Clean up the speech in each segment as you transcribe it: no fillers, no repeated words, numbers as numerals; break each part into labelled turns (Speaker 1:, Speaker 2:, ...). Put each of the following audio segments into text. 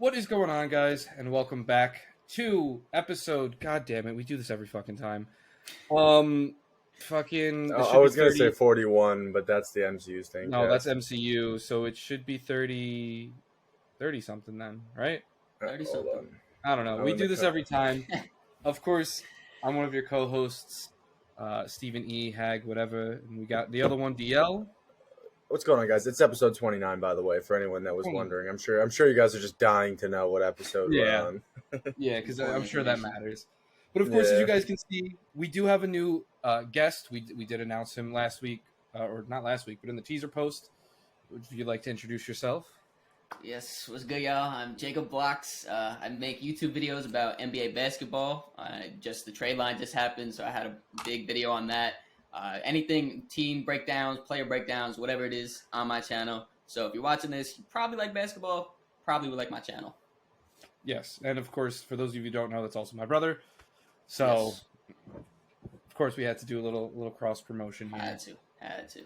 Speaker 1: What is going on, guys? And welcome back to episode. God damn it, we do this every fucking time. Fucking. This
Speaker 2: I
Speaker 1: should
Speaker 2: was
Speaker 1: be
Speaker 2: gonna
Speaker 1: 30.
Speaker 2: say 41, but that's the MCU Staincast.
Speaker 1: No, that's MCU, so it should be 30 something then, right?
Speaker 3: 30
Speaker 2: Hold
Speaker 3: something.
Speaker 2: on.
Speaker 1: I don't know.
Speaker 2: I'm
Speaker 1: We
Speaker 2: in
Speaker 1: do
Speaker 2: the
Speaker 1: this
Speaker 2: co-
Speaker 1: every time. Of course, I'm one of your co-hosts, Stephen E. Hag, whatever, and we got the other one, DL.
Speaker 2: What's going on, guys? It's episode 29, by the way, for anyone that was
Speaker 1: 20.
Speaker 2: wondering. I'm sure you guys are just dying to know what episode we're on.
Speaker 1: Yeah, because I'm
Speaker 3: Important
Speaker 1: sure that
Speaker 3: information.
Speaker 1: matters. But of course, as
Speaker 2: Yeah.
Speaker 1: you guys can see, we do have a new guest. We did announce him last week, or not last week, but in the teaser post. Would you like to introduce yourself?
Speaker 3: Yes, what's good, y'all? I'm Jacoblocks. I make YouTube videos about NBA basketball. The trade line just happened, so I had a big video on that. Anything, team breakdowns, player breakdowns, whatever it is, on my channel. So if you're watching this, you probably like basketball, probably would like my channel.
Speaker 1: Yes, and of course, for those of you who don't know, that's also my brother. So,
Speaker 3: Yes.
Speaker 1: of course, we had to do a little cross promotion here.
Speaker 3: Had to.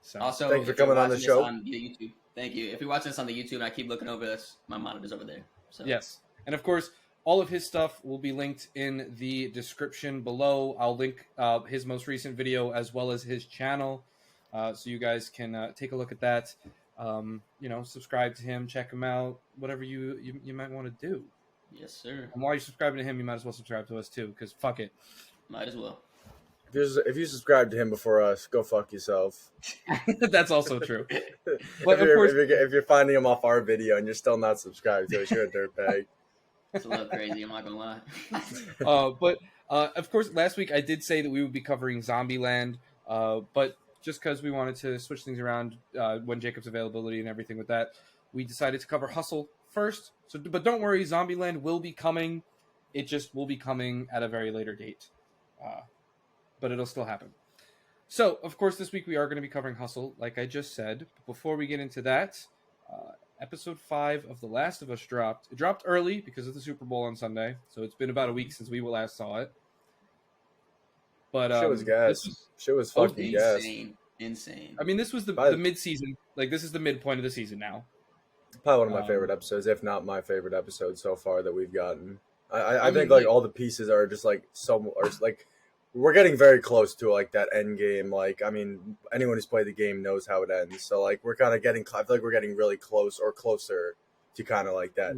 Speaker 1: So,
Speaker 3: Also,
Speaker 2: Thanks for
Speaker 3: if you're
Speaker 2: coming on the
Speaker 3: watching
Speaker 2: show.
Speaker 3: this on the YouTube, thank you. If you're watching this on the YouTube, and I keep looking over, that's my monitor's over there. So
Speaker 1: yes, and of course, all of his stuff will be linked in the description below. I'll link his most recent video as well as his channel, so you guys can take a look at that. Subscribe to him, check him out, whatever you might want to do.
Speaker 3: Yes, sir.
Speaker 1: And while you're subscribing to him, you might as well subscribe to us too, because fuck it.
Speaker 3: Might as well.
Speaker 2: If you subscribe to him before us, go fuck yourself.
Speaker 1: That's also true.
Speaker 2: if,
Speaker 1: But of
Speaker 2: you're,
Speaker 1: course-
Speaker 2: if you're finding him off our video and you're still not subscribed to us, you're a dirtbag.
Speaker 3: It's a little crazy, I'm not gonna lie.
Speaker 1: But of course, last week I did say that we would be covering Zombieland, but just because we wanted to switch things around when Jacob's availability and everything with that, we decided to cover Hustle first. But don't worry, Zombieland will be coming. It just will be coming at a very later date, but it'll still happen. So, of course, this week we are going to be covering Hustle, like I just said. Before we get into that, Episode 5 of The Last of Us dropped. It dropped early because of the Super Bowl on Sunday, so it's been about a week since we last saw it. But
Speaker 2: Shit was gas. Shit was fucking gas.
Speaker 3: Insane.
Speaker 1: I mean, this was the mid-season. Like, this is the midpoint of the season now.
Speaker 2: Probably one of my favorite episodes, if not my favorite episode so far that we've gotten. I
Speaker 1: mean,
Speaker 2: think like all the pieces are just like we're getting very close to like that end game. Like, I mean, anyone who's played the game knows how it ends. So like we're kind of getting, I feel like we're getting really close or closer to kind of like that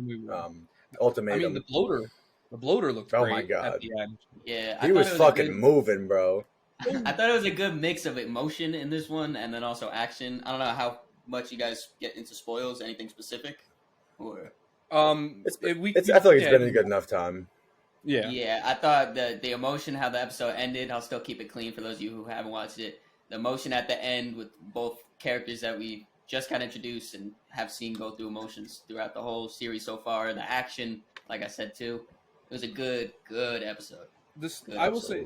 Speaker 2: ultimatum.
Speaker 1: I mean, the bloater looked
Speaker 2: Oh
Speaker 1: great
Speaker 2: my God.
Speaker 1: at the end.
Speaker 3: Yeah,
Speaker 2: He was fucking moving, bro.
Speaker 3: I thought it was a good mix of emotion in this one, and then also action. I don't know how much you guys get into spoils. Anything specific? Or
Speaker 2: I feel like it's been a good enough time.
Speaker 3: yeah, I thought the emotion, how the episode ended. I'll still keep it clean for those of you who haven't watched it. The emotion at the end with both characters that we just got introduced and have seen go through emotions throughout the whole series so far. The action, like I said too, it was a good episode.
Speaker 1: I will say,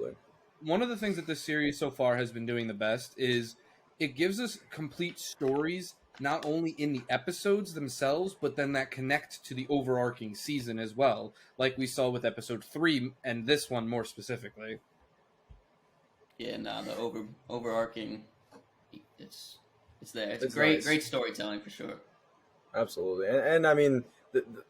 Speaker 1: one of the things that this series so far has been doing the best is it gives us complete stories, not only in the episodes themselves, but then that connect to the overarching season as well, like we saw with episode 3 and this one more specifically.
Speaker 3: Yeah, no, the overarching, it's there. It's
Speaker 2: nice.
Speaker 3: great storytelling for sure.
Speaker 2: Absolutely, and I mean,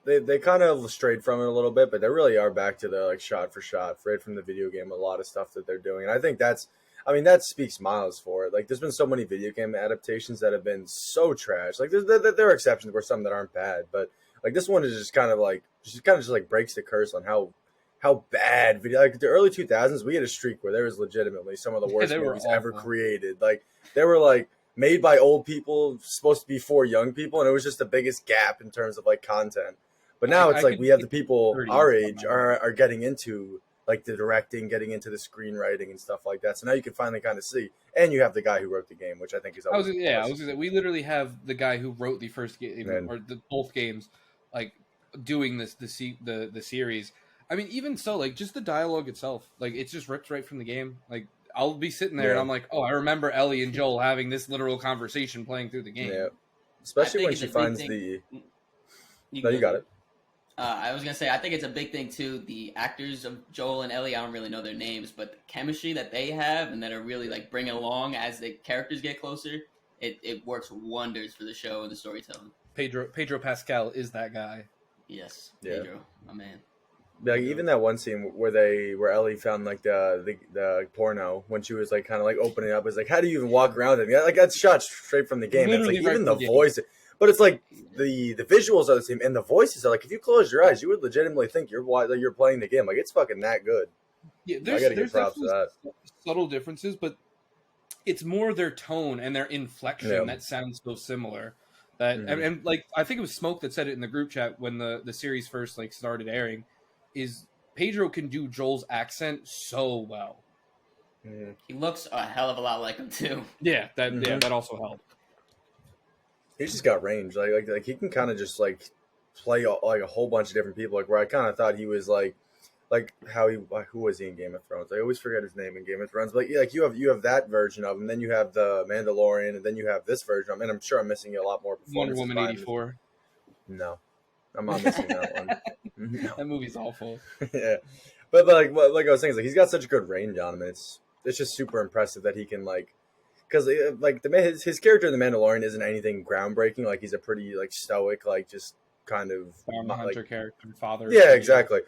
Speaker 2: they kind of strayed from it a little bit, but they really are back to the like shot for shot, right from the video game. A lot of stuff that they're doing, and I think that speaks miles for it. Like, there's been so many video game adaptations that have been so trash. Like, there are exceptions where some that aren't bad, but like this one is just kind of breaks the curse on how bad video. Like the early 2000s, we had a streak where there was legitimately some of the worst movies ever created. Like, they were like made by old people, supposed to be for young people, and it was just the biggest gap in terms of like content. But now it's like we have the people our age are getting into like the directing, getting into the screenwriting and stuff like that. So now you can finally kind of see, and you have the guy who wrote the game, which I think is always
Speaker 1: I was gonna say, we literally have the guy who wrote the first game or both games, like doing the series. I mean, even so, like just the dialogue itself, like it's just ripped right from the game. Like I'll be sitting there and I'm like, oh, I remember Ellie and Joel having this literal conversation playing through the game.
Speaker 2: Yeah, especially when she finds the. No, you got it.
Speaker 3: I was going to say, I think it's a big thing, too. The actors of Joel and Ellie, I don't really know their names, but the chemistry that they have and that are really, like, bringing along as the characters get closer, it works wonders for the show and the storytelling.
Speaker 1: Pedro Pascal is that guy.
Speaker 3: Yes,
Speaker 2: Yeah.
Speaker 3: Pedro, my man.
Speaker 2: Like even that one scene where Ellie found like the porno when she was like kind of like opening up, is like, how do you even walk around it? Like that's shot straight from the game. It's
Speaker 1: Literally
Speaker 2: like
Speaker 1: right
Speaker 2: even
Speaker 1: from
Speaker 2: the
Speaker 1: the game.
Speaker 2: voice, but it's like the visuals are the same and the voices are like, if you close your eyes, you would legitimately think you're playing the game. Like it's fucking that good.
Speaker 1: Yeah,
Speaker 2: I gotta give
Speaker 1: there's
Speaker 2: props to
Speaker 1: definitely
Speaker 2: that.
Speaker 1: subtle differences, but it's more their tone and their inflection
Speaker 2: Yeah.
Speaker 1: that sounds so similar. That
Speaker 2: Mhm.
Speaker 1: and like I think it was Smoke that said it in the group chat when the series first like started airing, is Pedro can do Joel's accent so well.
Speaker 2: Mhm.
Speaker 3: He looks a hell of a lot like him too.
Speaker 1: Yeah,
Speaker 2: Mhm.
Speaker 1: that also helped.
Speaker 2: He's just got range. Like he can kind of just like play like a whole bunch of different people. Like where I kind of thought he was like how who was he in Game of Thrones? I always forget his name in Game of Thrones. But yeah, like you have that version of him, then you have the Mandalorian, and then you have this version of him. And I'm sure I'm missing a lot more
Speaker 1: Wonder
Speaker 2: performances.
Speaker 1: Woman
Speaker 2: by him.
Speaker 1: 84.
Speaker 2: No, I'm not missing that one. No.
Speaker 1: That movie's awful.
Speaker 2: Yeah, but like I was saying, it's like he's got such a good range on him. And it's just super impressive that he can like, because like his character in the Mandalorian isn't anything groundbreaking. Like he's a pretty like stoic, like just kind of
Speaker 1: Bounty hunter character, father.
Speaker 2: yeah, exactly.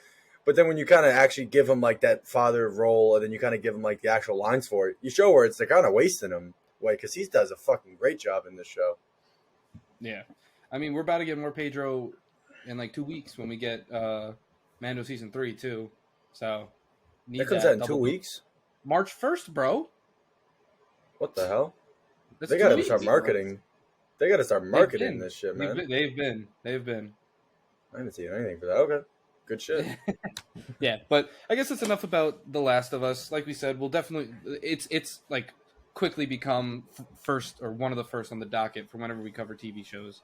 Speaker 2: But then when you kind of actually give him like that father role, and then you kind of give him like the actual lines for it, you show where it's they're kind of wasting him, because he does a fucking great job in this show.
Speaker 1: Yeah, I mean we're about to get more Pedro in like 2 weeks when we get Mando season 3 too. So
Speaker 2: That comes out in 2 weeks.
Speaker 1: March 1st, bro.
Speaker 2: What the hell?
Speaker 1: That's
Speaker 2: They
Speaker 1: 2
Speaker 2: gotta
Speaker 1: weeks.
Speaker 2: start marketing. They gotta start marketing
Speaker 1: been.
Speaker 2: this shit, man.
Speaker 1: They've been.
Speaker 2: I haven't seen anything for that. Okay, good shit.
Speaker 1: Yeah, but I guess that's enough about The Last of Us. Like we said, we'll definitely it's like quickly become first or one of the first on the docket for whenever we cover TV shows.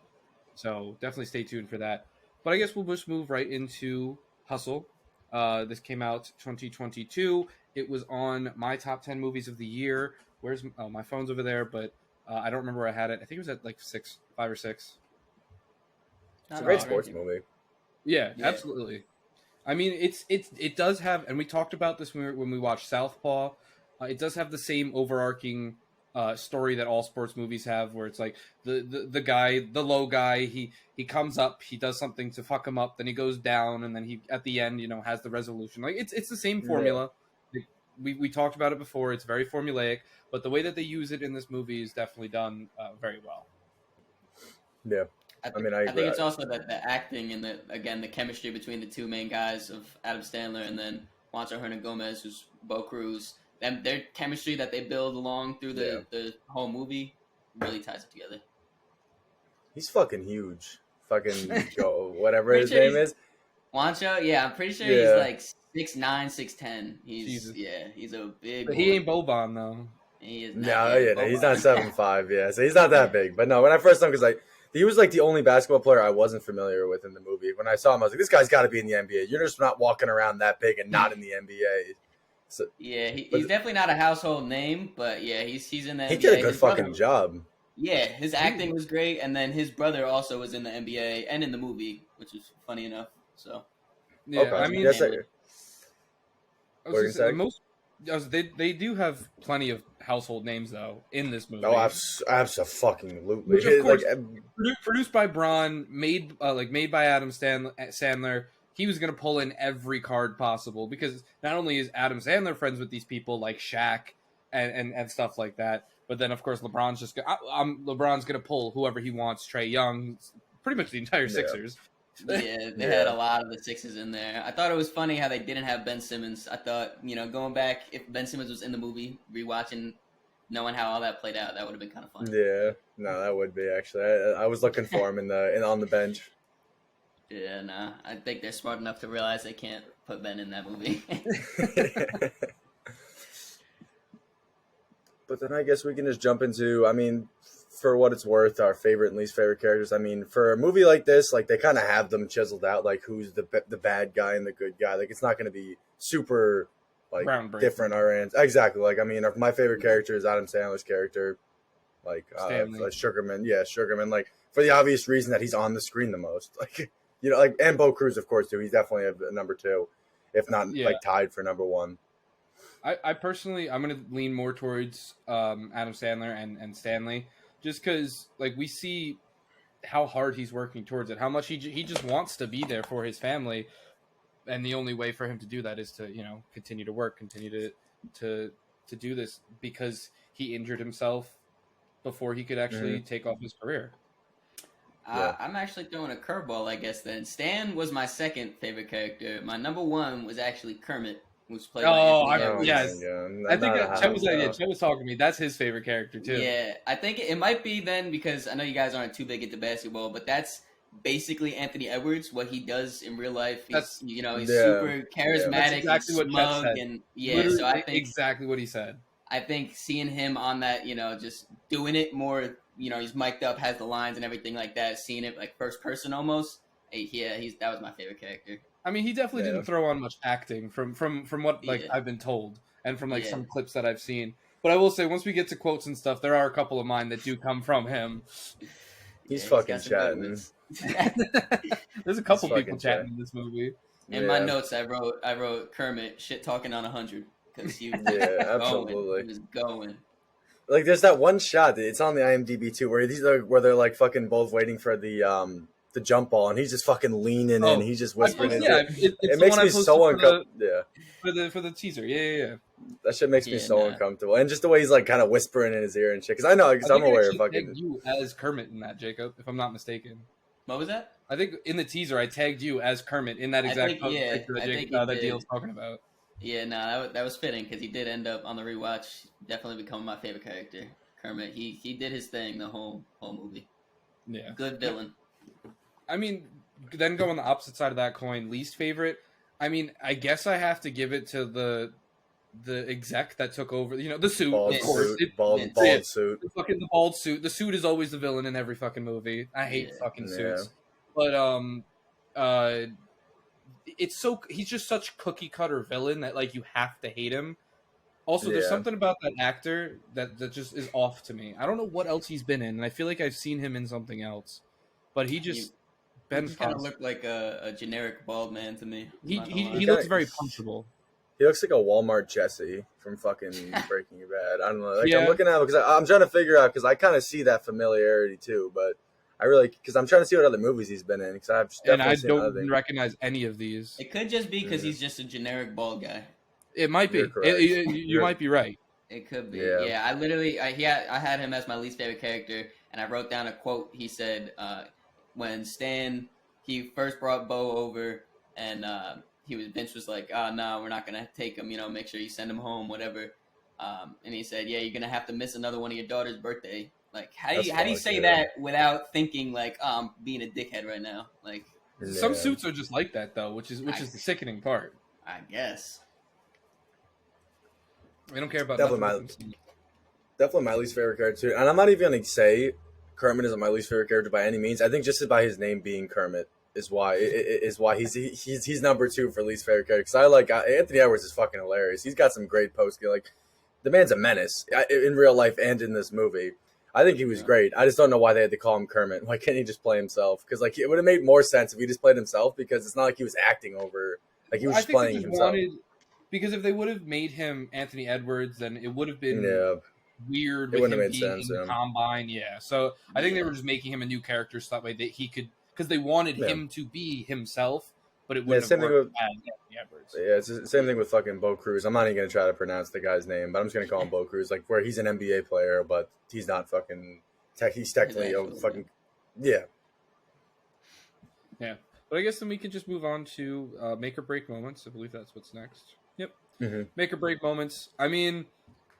Speaker 1: So definitely stay tuned for that. But I guess we'll just move right into Hustle. This came out 2022. It was on my top 10 movies of the year. Where's my phone's over there, but I don't remember where I had it. I think it was at like 5 or 6.
Speaker 2: It's a great sports movie.
Speaker 1: Yeah, absolutely. I mean, it does have, and we talked about this when we watched Southpaw. It does have the same overarching story that all sports movies have, where it's like the guy, the low guy, he comes up, he does something to fuck him up, then he goes down, and then he at the end, has the resolution. Like it's the same formula. Yeah. We talked about it before. It's very formulaic, but the way that they use it in this movie is definitely done very well.
Speaker 2: Yeah. I
Speaker 3: think it's also that the acting and the chemistry between the two main guys of Adam Sandler and then Juancho Hernan-Gomez, who's Bo Cruz, their chemistry that they build along through the whole movie really ties it together.
Speaker 2: He's fucking huge. Fucking whatever his name is.
Speaker 3: Juancho, yeah, I'm pretty sure he's like 6'9", 6'10". He's a big
Speaker 1: But
Speaker 3: boy.
Speaker 1: he ain't Boban though.
Speaker 3: He is
Speaker 2: not. No, he's not 7'5". Yeah, so he's not that big. But no, when I first saw him, because he was like the only basketball player I wasn't familiar with in the movie. When I saw him, I was like, this guy's got to be in the NBA. You're just not walking around that big and not in the NBA. So,
Speaker 3: yeah, he's definitely not a household name, but yeah, he's in the NBA.
Speaker 2: He did a good fucking job.
Speaker 3: Yeah, his acting was great, and then his brother also was in the NBA and in the movie, which is funny enough. So
Speaker 1: yeah,
Speaker 2: okay.
Speaker 1: I mean,
Speaker 2: yes,
Speaker 1: they do have plenty of household names though in this movie.
Speaker 2: Oh, absolutely.
Speaker 1: Which of course, produced by Braun, made by Adam Sandler. He was going to pull in every card possible because not only is Adam Sandler friends with these people like Shaq and stuff like that, but then of course LeBron's LeBron's going to pull whoever he wants. Trae Young, pretty much the entire Sixers.
Speaker 3: Yeah, they had a lot of the Sixers in there. I thought it was funny how they didn't have Ben Simmons. I thought, going back, if Ben Simmons was in the movie, rewatching, knowing how all that played out, that would have been kind of fun.
Speaker 2: Yeah, no, that would be actually. I was looking for him on the bench.
Speaker 3: Yeah, nah. I think they're smart enough to realize they can't put Ben in that movie.
Speaker 2: But then I guess we can just jump into, for what it's worth, our favorite and least favorite characters. I mean, for a movie like this, like they kind of have them chiseled out, like who's the bad guy and the good guy. Like it's not going to be super like different our ends. Exactly. Like my favorite character is Adam Sandler's character, like Sugarman. Yeah, Sugarman. Like for the obvious reason that he's on the screen the most. Like and Bo Cruz, of course, too. He's definitely a number 2, if not like tied for number 1.
Speaker 1: I personally, I'm going to lean more towards Adam Sandler and Stanley, just because like we see how hard he's working towards it, how much he just wants to be there for his family, and the only way for him to do that is to continue to work, continue to do this, because he injured himself before he could actually take off his career.
Speaker 3: I'm actually throwing a curveball, I guess. Then Stan was my second favorite character. My number one was actually Kermit, who's played by Anthony Edwards.
Speaker 1: Yes. I think Chet was talking to me. That's his favorite character too.
Speaker 3: Yeah, I think it might be then, because I know you guys aren't too big into basketball, but that's basically Anthony Edwards. What he does in real life, he's super charismatic,
Speaker 1: that's exactly
Speaker 3: and smug, and
Speaker 1: literally,
Speaker 3: so I think
Speaker 1: exactly what he said.
Speaker 3: I think seeing him on that, just doing it more, he's mic'd up, has the lines and everything like that, seeing it like first person almost. That was my favorite character.
Speaker 1: I mean, he definitely didn't throw on much acting from what I've been told, and from some clips that I've seen. But I will say, once we get to quotes and stuff, there are a couple of mine that do come from him.
Speaker 2: He's fucking chatting.
Speaker 1: There's a couple people chatting in this movie.
Speaker 3: In my notes, I wrote Kermit shit talking on 100, because he
Speaker 2: absolutely
Speaker 3: he was going.
Speaker 2: Like, there's that one shot. It's on the IMDb too, where they're like fucking both waiting for the jump ball, and he's just fucking leaning in. He's just whispering it makes me so uncomfortable.
Speaker 1: For the teaser, yeah.
Speaker 2: That shit makes me so uncomfortable, and just the way he's like kind of whispering in his ear and shit. Because I know, because I'm aware of fucking.
Speaker 1: Tagged you as Kermit in that, Jacob, if I'm not mistaken.
Speaker 3: What was that?
Speaker 1: I think in the teaser I tagged you as Kermit in that exact picture that Deal's talking about.
Speaker 3: Yeah, no, that was fitting, because he did end up on the rewatch definitely becoming my favorite character. Kermit, he did his thing the whole movie.
Speaker 1: Yeah,
Speaker 3: good villain.
Speaker 1: I mean, then go on the opposite side of that coin. Least favorite. I mean, I guess I have to give it to the exec that took over. The suit,
Speaker 2: bald
Speaker 1: of course.
Speaker 2: Suit, bald suit.
Speaker 1: The bald suit. The suit is always the villain in every fucking movie. I hate fucking suits. But it's so he's just such cookie cutter villain that like you have to hate him. Also, there's something about that actor that just is off to me. I don't know what else he's been in, and I feel like I've seen him in something else, but he just.
Speaker 3: He kind of looked like a generic bald man to me.
Speaker 1: He looks very punchable.
Speaker 2: He looks like a Walmart Jesse from fucking Breaking Bad. I don't know. Like, I'm looking at him because I'm trying to figure out, because I kind of see that familiarity too, but I really, because I'm trying to see what other movies he's been in, because I've definitely
Speaker 1: don't recognize any of these.
Speaker 3: It could just be because he's just a generic bald guy.
Speaker 1: It might be. You might be right.
Speaker 3: It could be. Yeah, I had him as my least favorite character, and I wrote down a quote. He said, when Stan, he first brought Bo over, and Vince was like, "Oh no, we're not gonna take him. Make sure you send him home, whatever." And he said, "Yeah, you're gonna have to miss another one of your daughter's birthday." Like, how do you say that without thinking like, I'm being a dickhead right now? Like,
Speaker 1: some suits are just like that though, which is the sickening part.
Speaker 3: I guess.
Speaker 1: I don't care about
Speaker 2: definitely my least favorite character too. And I'm not even gonna say Kermit isn't my least favorite character by any means. I think just by his name being Kermit is why he's number 2 for least favorite character. Because I like Anthony Edwards is fucking hilarious. He's got some great post. Like, the man's a menace in real life and in this movie. I think he was great. I just don't know why they had to call him Kermit. Why can't he just play himself? Because like it would have made more sense if he just played himself. Because it's not like he was acting over. Like he was just playing himself.
Speaker 1: Because if they would have made him Anthony Edwards, then it would have been weird with him being in the Combine. Yeah, so I think they were just making him a new character so that way that he could, because they wanted him to be himself, but it wouldn't have worked as Anthony Edwards.
Speaker 2: Yeah, it's the same thing with fucking Bo Cruz. I'm not even going to try to pronounce the guy's name, but I'm just going to call him Bo Cruz, like where he's an NBA player, but he's not fucking, he's technically a fucking, yeah.
Speaker 1: But I guess then we can just move on to make or break moments. I believe that's what's next. Yep. Mm-hmm. Make or break moments. I mean,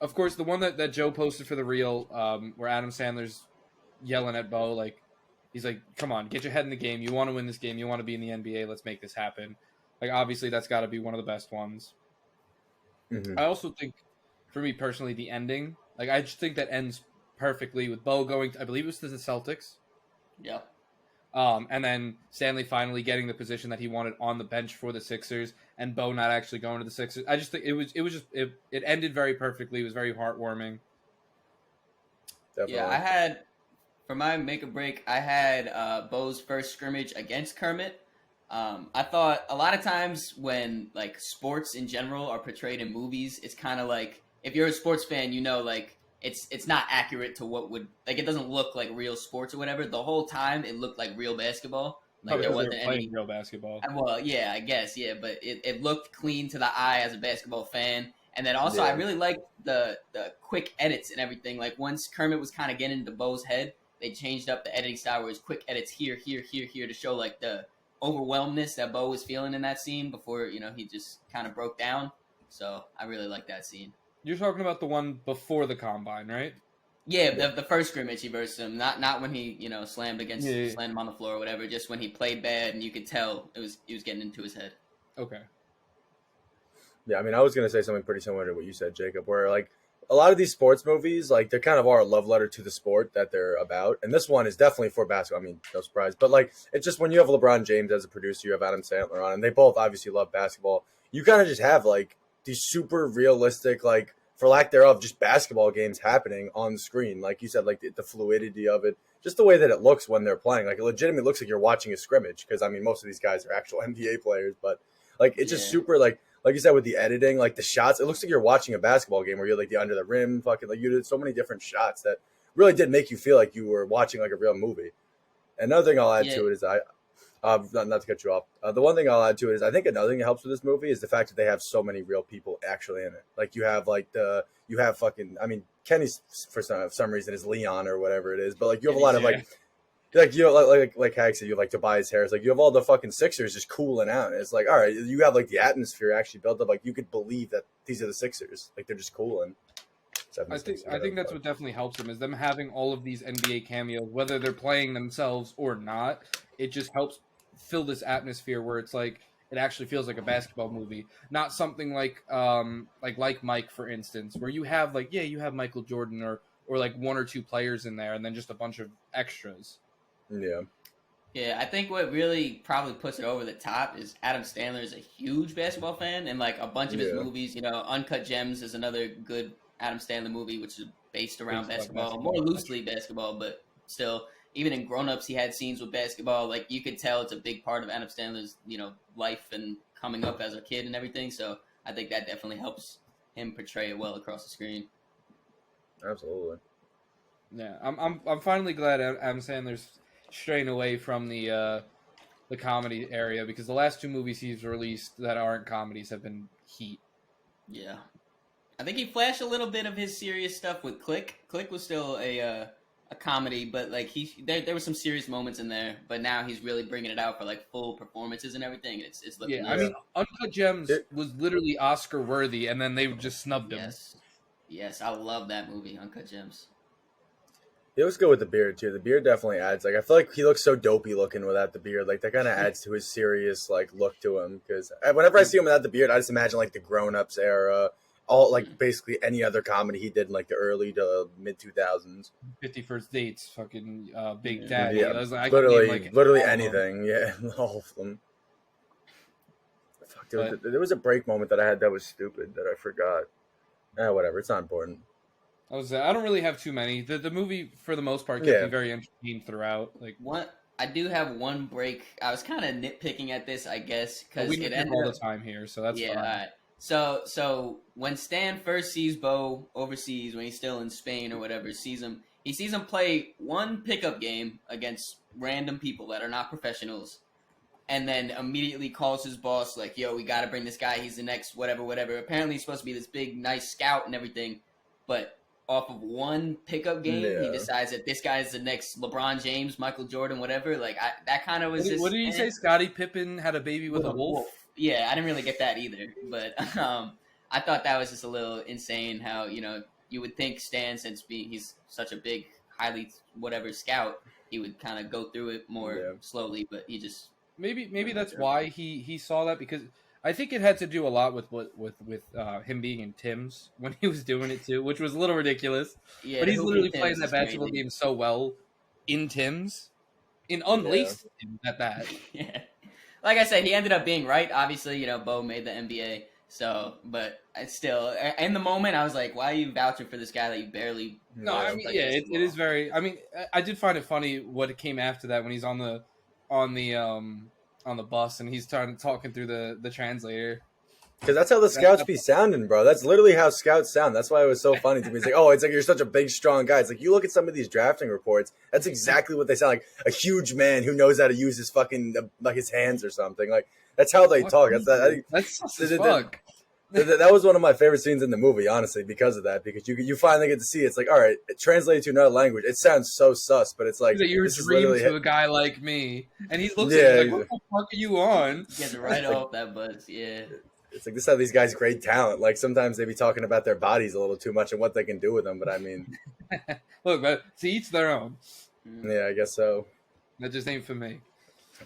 Speaker 1: of course, the one that Joe posted for the reel, where Adam Sandler's yelling at Bo, like, he's like, come on, get your head in the game. You want to win this game. You want to be in the NBA. Let's make this happen. Like, obviously, that's got to be one of the best ones. Mm-hmm. I also think, for me personally, the ending, like, I just think that ends perfectly with Bo going, I believe it was to the Celtics.
Speaker 3: Yeah.
Speaker 1: And then Stanley finally getting the position that he wanted on the bench for the Sixers, and Bo not actually going to the Sixers. I just think it ended very perfectly. It was very heartwarming.
Speaker 2: Definitely.
Speaker 3: Yeah, for my make or break, I had Bo's first scrimmage against Kermit. I thought a lot of times when like sports in general are portrayed in movies, it's kind of like, if you're a sports fan, like it's not accurate to what would like. It doesn't look like real sports or whatever. The whole time it looked like real basketball. Like
Speaker 1: Probably
Speaker 3: there
Speaker 1: because they
Speaker 3: wasn't
Speaker 1: were playing
Speaker 3: any.
Speaker 1: real basketball.
Speaker 3: Well, yeah, I guess, yeah, but it looked clean to the eye as a basketball fan. And then also, I
Speaker 2: Yeah.
Speaker 3: really liked the quick edits and everything. Like once Kermit was kind of getting into Bo's head, they changed up the editing style where it was quick edits here, here, here, here to show like the overwhelmness that Bo was feeling in that scene before he just kind of broke down. So I really like that scene.
Speaker 1: You're talking about the one before the combine, right?
Speaker 3: Yeah, the first scrimmage he versed him, not when he slammed
Speaker 1: Yeah.
Speaker 3: him on the floor or whatever. Just when he played bad and you could tell he was getting into his head.
Speaker 1: Okay.
Speaker 2: Yeah, I mean, I was gonna say something pretty similar to what you said, Jacob. Where like a lot of these sports movies, like they kind of are a love letter to the sport that they're about, and this one is definitely for basketball. I mean, no surprise, but like it's just when you have LeBron James as a producer, you have Adam Sandler on, and they both obviously love basketball. You kind of just have like these super realistic, like for lack thereof, just basketball games happening on the screen. Like you said, like the fluidity of it, just the way that it looks when they're playing. Like it legitimately looks like you're watching a scrimmage because I mean, most of these guys are actual NBA players, but like it's just super like you said with the editing, like the shots, it looks like you're watching a basketball game where you're like the under the rim, fucking like you did so many different shots that really did make you feel like you were watching like a real movie. Another thing I'll add to it is not to cut you off. The one thing I'll add to it is I think another thing that helps with this movie is the fact that they have so many real people actually in it. Like you have fucking I mean Kenny's for some reason is Leon or whatever it is, but like you have a lot of like like Hag said, you have like Tobias Harris, like you have all the fucking Sixers just cooling out. And it's like, all right, you have like the atmosphere actually built up, like you could believe that these are the Sixers, like they're just cooling.
Speaker 1: I think that's what definitely helps them is them having all of these NBA cameos, whether they're playing themselves or not. It just helps fill this atmosphere where it's like it actually feels like a basketball movie, not something like Mike, for instance, where you have you have Michael Jordan or like one or two players in there and then just a bunch of extras.
Speaker 2: Yeah.
Speaker 3: Yeah, I think what really probably puts it over the top is Adam Sandler is a huge basketball fan, and like a bunch of his movies, Uncut Gems is another good Adam Sandler movie, which is based around basketball, more loosely basketball, but still, even in Grown Ups, he had scenes with basketball. Like you could tell it's a big part of Adam Sandler's, life and coming up as a kid and everything. So I think that definitely helps him portray it well across the screen.
Speaker 2: Absolutely.
Speaker 1: Yeah, I'm finally glad Adam Sandler's straying away from the comedy area because the last two movies he's released that aren't comedies have been heat.
Speaker 3: Yeah, I think he flashed a little bit of his serious stuff with Click. Click was still a comedy, but like there were some serious moments in there. But now he's really bringing it out for like full performances and everything. It's looking nice.
Speaker 1: I mean, Uncut Gems was literally Oscar worthy, and then they just snubbed him.
Speaker 3: Yes, I love that movie, Uncut Gems.
Speaker 2: It was good with the beard too. The beard definitely adds. Like I feel like he looks so dopey looking without the beard. Like that kind of adds to his serious like look to him. Because whenever I see him without the beard, I just imagine like the Grown Ups era, all like basically any other comedy he did in like the early to mid 2000s.
Speaker 1: 50 First Dates, fucking Big Daddy.
Speaker 2: Yeah,
Speaker 1: I was like,
Speaker 2: literally anything. Yeah, all of them. Fuck, there was a break moment that I had that was stupid that I forgot. Whatever. It's not important.
Speaker 1: I don't really have too many. The movie, for the most part, kept me very entertained throughout. Like
Speaker 3: I do have one break. I was kind of nitpicking at this, I guess, because
Speaker 1: we nitpick all the time here, so that's fine.
Speaker 3: Right. So when Stan first sees Bo overseas, when he's still in Spain or whatever, he sees him play one pickup game against random people that are not professionals, and then immediately calls his boss like, "Yo, we got to bring this guy. He's the next whatever. Apparently, he's supposed to be this big, nice scout and everything, but off of one pickup game, he decides that this guy is the next LeBron James, Michael Jordan, whatever. Like that kind of was just.
Speaker 1: What did you say? Scottie Pippen had a baby with a wolf?
Speaker 3: Yeah, I didn't really get that either, but I thought that was just a little insane. How you would think Stan, since he's such a big, highly whatever scout, he would kind of go through it more slowly, but he just
Speaker 1: maybe that's why he saw that, because I think it had to do a lot with him being in Tim's when he was doing it too, which was a little ridiculous. Yeah, but he's literally playing that basketball game so well in Tim's, in unlaced Tim's at that.
Speaker 3: Yeah. Like I said, he ended up being right. Obviously, Bo made the NBA. So, but I still, in the moment, I was like, why are you vouching for this guy that you barely...
Speaker 1: No, I mean, it is very... I mean, I did find it funny what came after that when he's on the bus and he's talking through the translator.
Speaker 2: Because that's how the scouts be sounding, bro. That's literally how scouts sound. That's why it was so funny to me. It's like, oh, it's like you're such a big, strong guy. It's like you look at some of these drafting reports. That's exactly what they sound like. A huge man who knows how to use his fucking like his hands or something. Like that's how they talk.
Speaker 1: That's fuck.
Speaker 2: That was one of my favorite scenes in the movie, honestly, because of that. Because you finally get to see it's like, all right, translated to another language. It sounds so sus, but it's like
Speaker 1: you're
Speaker 2: this is
Speaker 1: dream
Speaker 2: literally
Speaker 1: to a guy like me, and he looks at you like, "What the fuck are you on?"
Speaker 3: Getting right off that buzz, yeah.
Speaker 2: It's like this is how these guys great talent. Like sometimes they be talking about their bodies a little too much and what they can do with them. But I mean,
Speaker 1: look, but to each their own.
Speaker 2: Yeah, I guess so.
Speaker 1: That just ain't for me.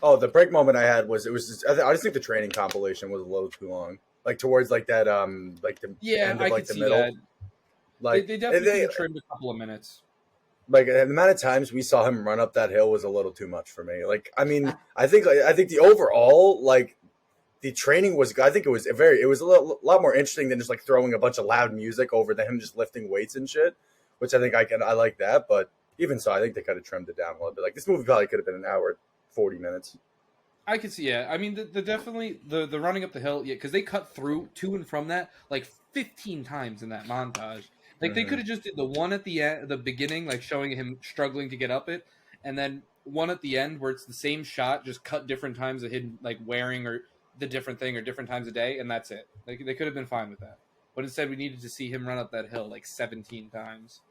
Speaker 2: Oh, the break moment I had was I just think the training compilation was a little too long. Like towards like that like the end of,
Speaker 1: I
Speaker 2: like,
Speaker 1: could
Speaker 2: the
Speaker 1: see
Speaker 2: middle.
Speaker 1: that.
Speaker 2: Like
Speaker 1: they definitely could have trimmed a couple of minutes.
Speaker 2: Like the amount of times we saw him run up that hill was a little too much for me. Like I mean, I think the overall like the training was, I think it was a lot more interesting than just like throwing a bunch of loud music over him just lifting weights and shit, which I think I like that. But even so, I think they could have trimmed it down a little bit. Like this movie probably could have been an hour, 40 minutes.
Speaker 1: I could see, yeah. I mean, the definitely the running up the hill, yeah, because they cut through to and from that like 15 times in that montage. Like they could have just did the one at the end, the beginning, like showing him struggling to get up it, and then one at the end where it's the same shot, just cut different times of him like wearing or the different thing or different times a day, and that's it. Like they could have been fine with that, but instead we needed to see him run up that hill like 17 times.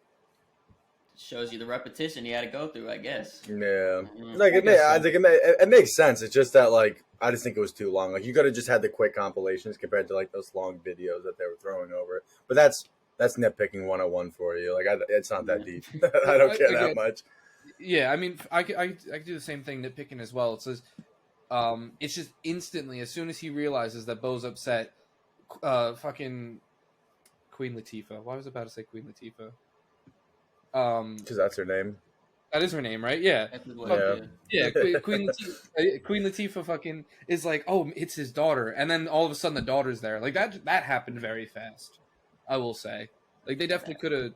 Speaker 3: Shows you the repetition you had to go through, I guess.
Speaker 2: Yeah, like I think it makes sense. It's just that like I just think it was too long. Like you could have just had the quick compilations compared to like those long videos that they were throwing over. But that's nitpicking 101 for you. Like it's not that deep. I don't care that much.
Speaker 1: Yeah, I mean, I could do the same thing nitpicking as well. It says, it's just instantly as soon as he realizes that Bo's upset, fucking Queen Latifah. Why was I about to say Queen Latifah?
Speaker 2: Because that's her name.
Speaker 1: That is her name, right? Yeah. Yeah. Queen Latifah fucking is like, oh, it's his daughter, and then all of a sudden the daughter's there. Like that happened very fast. I will say, like they definitely could have.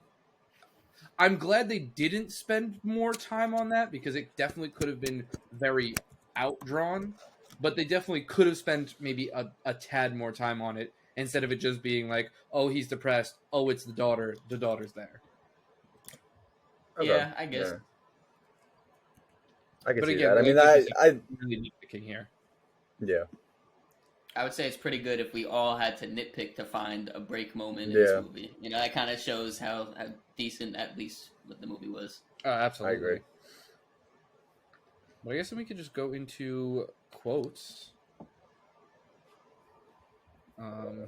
Speaker 1: I'm glad they didn't spend more time on that because it definitely could have been very outdrawn. But they definitely could have spent maybe a tad more time on it instead of it just being like, oh, he's depressed. Oh, it's the daughter. The daughter's there.
Speaker 2: Okay.
Speaker 3: Yeah, I guess.
Speaker 2: Yeah. I can see
Speaker 1: again,
Speaker 2: that. I mean, I
Speaker 1: really nitpicking here.
Speaker 2: Yeah.
Speaker 3: I would say it's pretty good if we all had to nitpick to find a break moment in this movie. You know, that kind of shows how decent at least what the movie was.
Speaker 1: Absolutely.
Speaker 2: I agree.
Speaker 1: Well, I guess we could just go into quotes.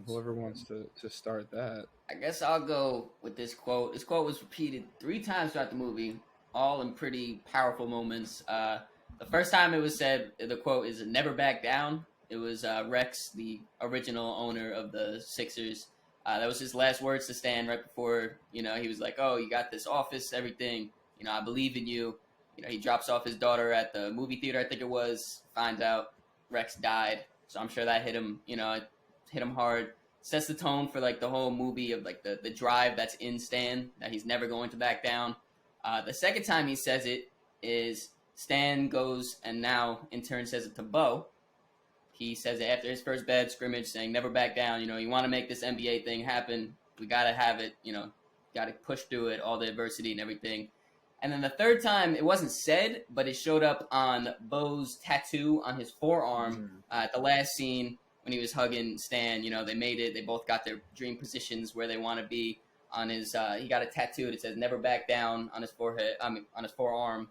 Speaker 1: Whoever wants to start that.
Speaker 3: I guess I'll go with this quote. This quote was repeated 3 times throughout the movie, all in pretty powerful moments. The first time it was said, the quote is "Never back down." It was Rex, the original owner of the Sixers. That was his last words to Stan right before, he was like, "Oh, you got this office, everything. I believe in you." He drops off his daughter at the movie theater, I think it was, finds out Rex died. So I'm sure that hit him, it hit him hard. Sets the tone for like the whole movie of like the drive that's in Stan, that he's never going to back down. The second time he says it is Stan goes and now in turn says it to Bo. He says it after his first bad scrimmage, saying never back down. You want to make this NBA thing happen. We got to have it, got to push through it, all the adversity and everything. And then the third time, it wasn't said, but it showed up on Bo's tattoo on his forearm at the last scene when he was hugging Stan. They made it. They both got their dream positions where they want to be. On his, he got a tattoo that says "Never back down" on his forehead. On his forearm.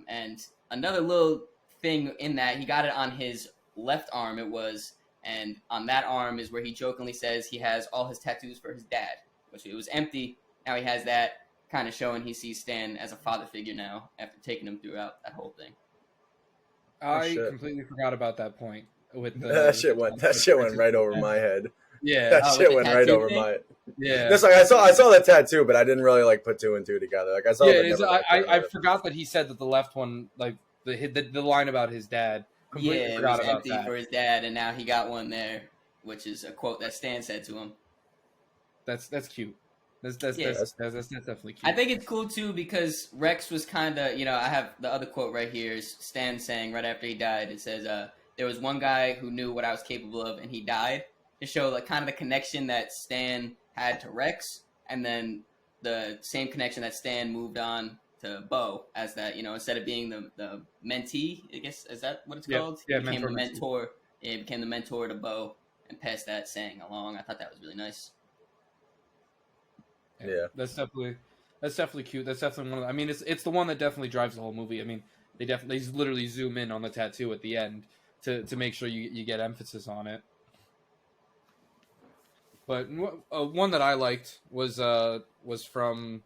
Speaker 3: And another little thing in that, he got it on his left arm. It was, and on that arm is where he jokingly says he has all his tattoos for his dad, which it was empty. Now he has that, kind of showing he sees Stan as a father figure now after taking him throughout that whole thing.
Speaker 1: I completely forgot about that point. With
Speaker 2: that shit went right over my head.
Speaker 1: Yeah,
Speaker 2: that shit went right over my head.
Speaker 1: Yeah,
Speaker 2: that's like I saw that tattoo, but I didn't really like put 2 and 2 together. Like I saw.
Speaker 1: Yeah, I forgot that he said that the left one, like the line about his dad.
Speaker 3: Yeah, it was empty for his dad, and now he got one there, which is a quote that Stan said to him.
Speaker 1: That's cute. That's definitely cute.
Speaker 3: I think it's cool too because Rex was kind of, I have the other quote right here is Stan saying right after he died. It says, "There was one guy who knew what I was capable of, and he died." to show like kind of the connection that Stan had to Rex, and then the same connection that Stan moved on to Bo as that, instead of being the mentee, I guess, is that what it's called?
Speaker 1: Yeah,
Speaker 3: he became the mentor. Yeah, he became the mentor to Bo and passed that saying along. I thought that was really nice.
Speaker 2: Yeah.
Speaker 1: That's definitely cute. That's definitely one of the, I mean, it's the one that definitely drives the whole movie. I mean, they literally zoom in on the tattoo at the end to make sure you get emphasis on it. But one that I liked was from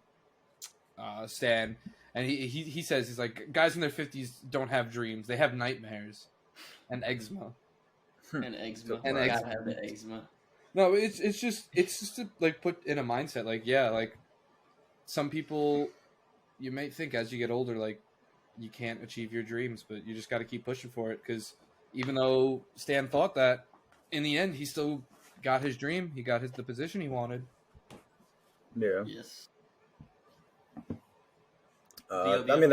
Speaker 1: Stan, and he says, he's like, guys in their 50s don't have dreams, they have nightmares and eczema.
Speaker 3: And eczema.
Speaker 1: And
Speaker 3: I
Speaker 1: eczema.
Speaker 3: gotta have the eczema.
Speaker 1: No, it's just to like put in a mindset, like, yeah, like some people, you may think as you get older, like you can't achieve your dreams, but you just got to keep pushing for it, because even though Stan thought that, in the end he still got his dream. He got the position he wanted.
Speaker 2: Yeah.
Speaker 3: Yes.
Speaker 2: I mean,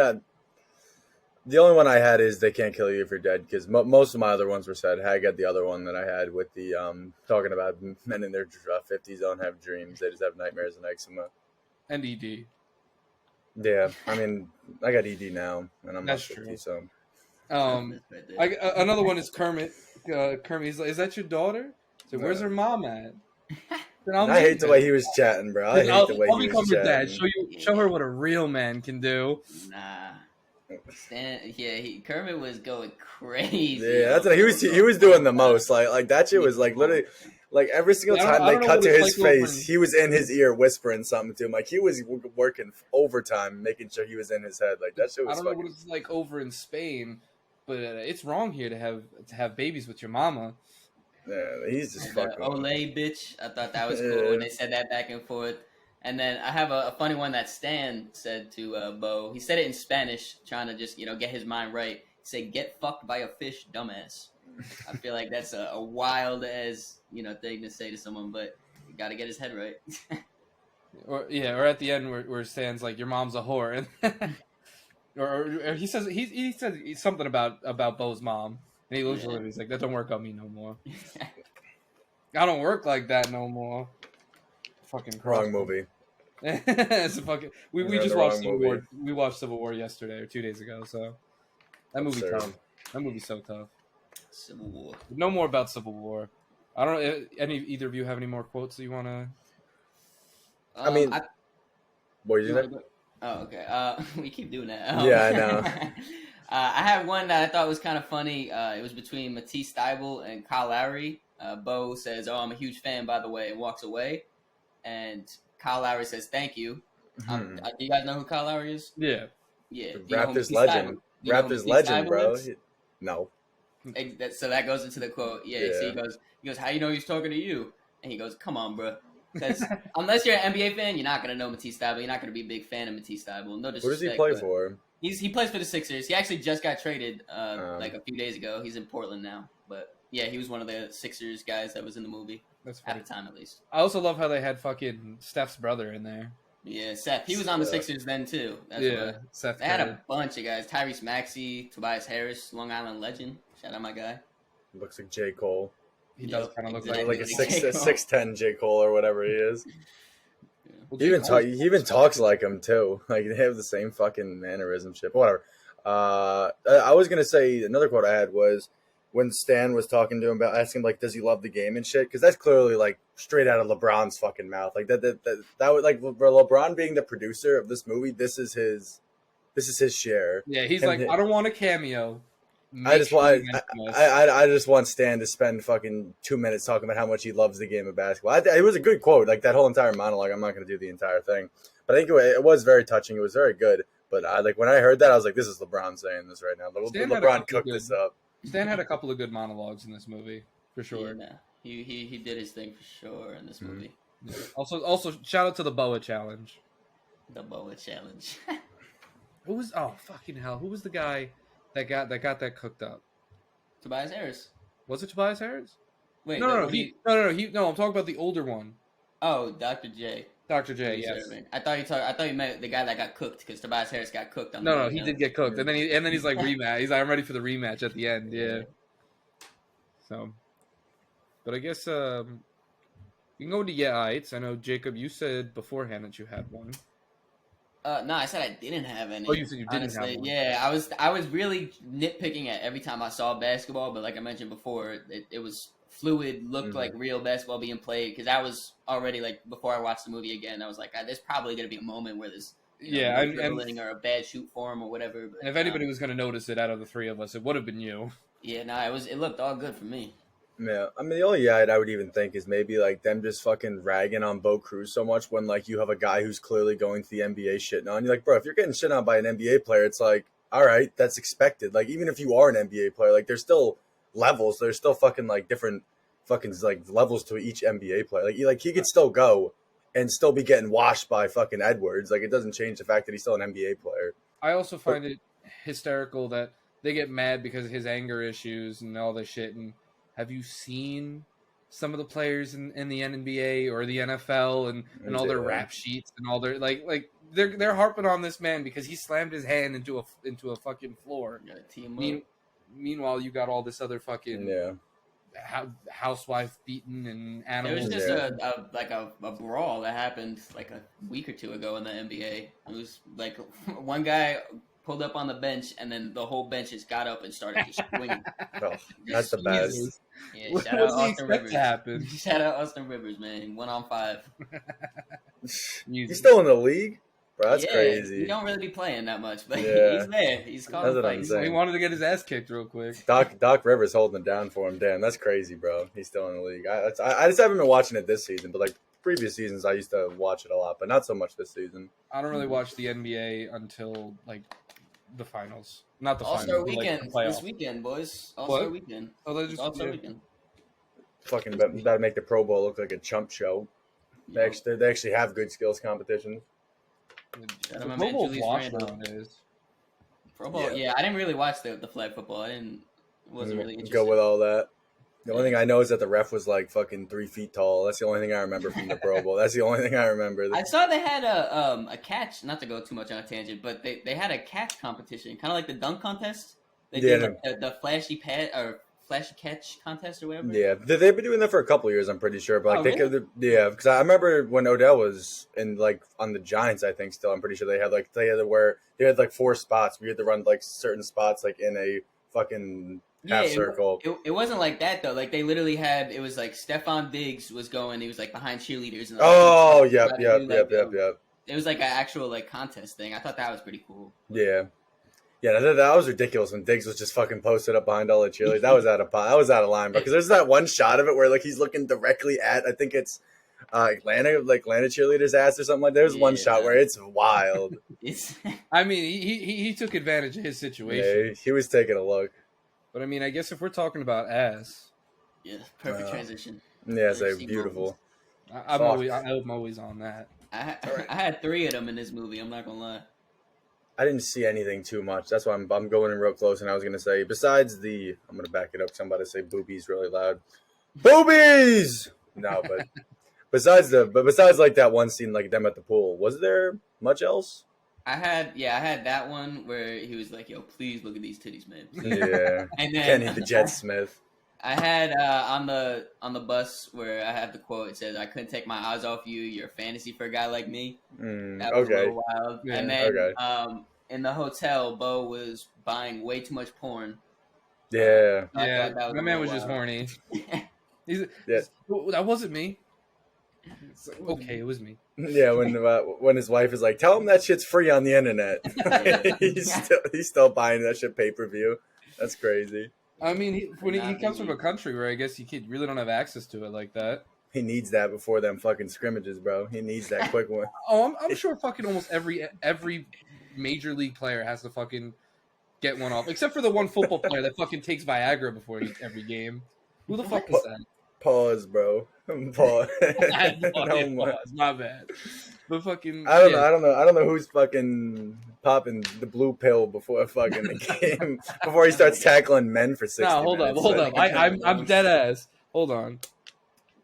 Speaker 2: the only one I had is they can't kill you if you're dead, because most of my other ones were said. I got the other one that I had with the talking about men in their 50s don't have dreams, they just have nightmares and eczema.
Speaker 1: And ED.
Speaker 2: Yeah, I mean, I got ED now, and I'm
Speaker 1: That's
Speaker 2: not 50,
Speaker 1: true.
Speaker 2: so.
Speaker 1: Another one is Kermit. Kermit, he's like, is that your daughter? So where's her mom at?
Speaker 2: I hate the way he was chatting, bro. I hate the way he was chatting.
Speaker 1: Dad. Show her what a real man can do.
Speaker 3: Nah. Kermit was going crazy.
Speaker 2: Yeah, that's what he was doing the most. Like that shit was like literally, like every single time they cut to his face, he was in his ear whispering something to him. Like he was working overtime, making sure he was in his head. Like that shit was.
Speaker 1: I don't know what it's like over in Spain, but it's wrong here to have babies with your mama.
Speaker 2: Yeah, he's just fucking.
Speaker 3: Olay, bitch. I thought that was cool when they said that back and forth. And then I have a funny one that Stan said to Bo. He said it in Spanish, trying to just get his mind right. He said, "Get fucked by a fish, dumbass." I feel like that's a wild as thing to say to someone, but you got to get his head right.
Speaker 1: or at the end where Stan's like, "Your mom's a whore," and or he says something about Bo's mom, and he looks at him. He's like, "That don't work on me no more. I don't work like that no more." Fucking
Speaker 2: wrong movie.
Speaker 1: It's a fucking. We just watched Civil War. We watched Civil War yesterday or 2 days ago. So that movie tough. That movie's so tough.
Speaker 3: Civil War.
Speaker 1: No more about Civil War. I don't know. Either of you have any more quotes that you want to?
Speaker 2: I mean, what did you say?
Speaker 3: Oh, okay. We keep doing that.
Speaker 2: Yeah, I know.
Speaker 3: I had one that I thought was kind of funny. It was between Matisse Thybulle and Kyle Lowry. Bo says, "Oh, I'm a huge fan, by the way," and walks away. And Kyle Lowry says, "Thank you." Do you guys know who Kyle Lowry is?
Speaker 1: Yeah.
Speaker 3: Yeah.
Speaker 2: Raptors legend. Raptors legend, bro. No.
Speaker 3: So that goes into the quote. Yeah. So he goes, "How you know he's talking to you?" And he goes, "Come on, bro. Because unless you're an NBA fan, you're not going to know Matisse Thybulle. You're not going to be a big fan of Matisse Thybulle. No disrespect.
Speaker 2: Who does he play for?
Speaker 3: He plays for the Sixers. He actually just got traded like a few days ago. He's in Portland now. But yeah, he was one of the Sixers guys that was in the movie.
Speaker 1: That's funny.
Speaker 3: At the time, at least.
Speaker 1: I also love how they had fucking Steph's brother in there.
Speaker 3: Yeah, Seth. He was on the Sixers then too.
Speaker 1: Seth.
Speaker 3: They had a bunch of guys: Tyrese Maxey, Tobias Harris, Long Island legend. Shout out my guy.
Speaker 2: Looks like J. Cole.
Speaker 1: He does kind of look
Speaker 2: like a 6'10" J. Cole or whatever he is.
Speaker 1: Well,
Speaker 2: he even talks like him too. Like they have the same fucking mannerism shit. But whatever. I was gonna say another quote I had was when Stan was talking to him about asking him, like, does he love the game and shit? Because that's clearly like straight out of LeBron's fucking mouth. Like that would, like, for LeBron being the producer of this movie, this is his share.
Speaker 1: Yeah, he's like, I don't want a cameo.
Speaker 2: I just want Stan to spend fucking 2 minutes talking about how much he loves the game of basketball. It was a good quote, like that whole entire monologue. I'm not going to do the entire thing, but I think it was very touching. It was very good. But when I heard that, I was like, this is LeBron saying this right now. LeBron cooked this up.
Speaker 1: Stan had a couple of good monologues in this movie, for sure.
Speaker 3: Yeah, he did his thing for sure in this movie.
Speaker 1: Yeah. Also, shout out to the Boa Challenge.
Speaker 3: The Boa Challenge.
Speaker 1: Who was? Oh, fucking hell! Who was the guy that got that cooked up?
Speaker 3: Tobias Harris.
Speaker 1: Was it Tobias Harris?
Speaker 3: Wait,
Speaker 1: no. I'm talking about the older one.
Speaker 3: Oh, Dr. J.
Speaker 1: Dr. J. Yes.
Speaker 3: I thought you meant the guy that got cooked because Tobias Harris got cooked on.
Speaker 1: No, he did get cooked, and then he's like rematch. He's like, I'm ready for the rematch at the end. Yeah. So. But I guess you can go into Aights. I know, Jacob, you said beforehand that you had one.
Speaker 3: No, I said I didn't have any.
Speaker 1: Oh, you said you didn't have
Speaker 3: Honestly,
Speaker 1: one.
Speaker 3: yeah, I was really nitpicking at every time I saw basketball, but like I mentioned before, it was fluid, looked like real basketball being played. Because I was already like before I watched the movie again, I was like, there's probably gonna be a moment where there's
Speaker 1: Yeah,
Speaker 3: no
Speaker 1: and
Speaker 3: dribbling or a bad shoot form or whatever. But
Speaker 1: if anybody was going to notice it out of the three of us, it would have been you.
Speaker 3: yeah, no, it looked all good for me.
Speaker 2: Yeah, I mean the only I would even think is maybe like them just fucking ragging on Bo Cruz so much when like you have a guy who's clearly going to the NBA shitting on you. Like, bro, if you're getting shit on by an NBA player, it's like, all right, that's expected. Like, even if you are an NBA player, like there's still levels. There's still fucking like different fucking like levels to each NBA player. Like he could still go and still be getting washed by fucking Edwards. Like, it doesn't change the fact that he's still an NBA player.
Speaker 1: I also find it hysterical that they get mad because of his anger issues and all this shit. And have you seen some of the players in the NBA or the NFL and all their rap sheets and all their like they're harping on this man because he slammed his hand into a fucking floor. Meanwhile, you got all this other fucking housewife beaten and animals.
Speaker 3: There was just a brawl that happened like a week or two ago in the NBA. It was like one guy pulled up on the bench, and then the whole bench just got up and started just swinging.
Speaker 2: That's the best.
Speaker 3: Yeah, shout out Austin Rivers. Shout out Austin Rivers, man. 1-on-5.
Speaker 2: He's still in the league? Bro, that's crazy.
Speaker 3: He don't really be playing that much, but he's there. He's calling fights.
Speaker 1: He wanted to get his ass kicked real quick.
Speaker 2: Doc Rivers holding it down for him. Damn, that's crazy, bro. He's still in the league. I just haven't been watching it this season, but like previous seasons, I used to watch it a lot, but not so much this season.
Speaker 1: I don't really watch the NBA until like the finals. Not the
Speaker 3: All-Star
Speaker 1: finals.
Speaker 3: weekend
Speaker 1: like
Speaker 3: this weekend, boys. All-Star weekend.
Speaker 1: Oh, they just
Speaker 3: All-Star weekend.
Speaker 2: Fucking better make the Pro Bowl look like a chump show. They actually have good skills competitions.
Speaker 1: The Pro Bowl's washed nowadays.
Speaker 3: Pro Bowl, I didn't really watch the flag football. Wasn't really interested.
Speaker 2: Go with all that. The only thing I know is that the ref was like fucking 3 feet tall. That's the only thing I remember from the Pro Bowl. That's the only thing I remember.
Speaker 3: I saw they had a catch. Not to go too much on a tangent, but they had a catch competition, kind of like the dunk contest. They did the flashy flashy catch contest or whatever.
Speaker 2: Yeah, they've been doing that for a couple of years. I'm pretty sure, but like because I remember when Odell was in like on the Giants. I think still, I'm pretty sure they had like 4 spots. We had to run like certain spots like in a fucking half circle.
Speaker 3: It wasn't like that though. Like they literally had it was like Stephon Diggs was going. He was like behind cheerleaders. And
Speaker 2: yep.
Speaker 3: It was like an actual like contest thing. I thought that was pretty cool.
Speaker 2: Yeah. Yeah, that was ridiculous when Diggs was just fucking posted up behind all the cheerleaders. That was out of line, because there's that one shot of it where like he's looking directly at, I think it's Atlanta cheerleaders' ass or something like that. There's one shot where it's wild.
Speaker 1: I mean, he took advantage of his situation.
Speaker 2: Yeah, he was taking a look.
Speaker 1: But I mean, I guess if we're talking about ass,
Speaker 3: perfect transition.
Speaker 2: Yeah, so beautiful.
Speaker 1: I'm always on that.
Speaker 3: I had 3 of them in this movie. I'm not gonna lie.
Speaker 2: I didn't see anything too much. That's why I'm going in real close. And I was going to say, besides I'm going to back it up because I'm about to say boobies really loud. Boobies! No, but besides like that one scene, like them at the pool, was there much else?
Speaker 3: I had that one where he was like, yo, please look at these titties, man.
Speaker 2: Yeah.
Speaker 3: And then
Speaker 2: Kenny the Jet Smith.
Speaker 3: I had on the bus where I had the quote. It says, "I couldn't take my eyes off you. You're a fantasy for a guy like me." That was a little wild. Yeah, and then in the hotel, Bo was buying way too much porn.
Speaker 2: Yeah,
Speaker 1: that man was just horny. That wasn't me. It's like, okay, it was me.
Speaker 2: Yeah, when his wife is like, "Tell him that shit's free on the internet." he's still buying that shit pay-per-view. That's crazy.
Speaker 1: I mean, he comes from a country where I guess you really don't have access to it like that.
Speaker 2: He needs that before them fucking scrimmages, bro. He needs that quick one.
Speaker 1: I'm sure fucking almost every major league player has to fucking get one off, except for the one football player that fucking takes Viagra before every game. Who the fuck is that?
Speaker 2: Pause, bro. Pause.
Speaker 1: Pause. My bad. But fucking,
Speaker 2: I don't know who's fucking popping the blue pill before fucking the game before he starts tackling men for 60 minutes.
Speaker 1: Hold up. I'm dead ass. Hold on.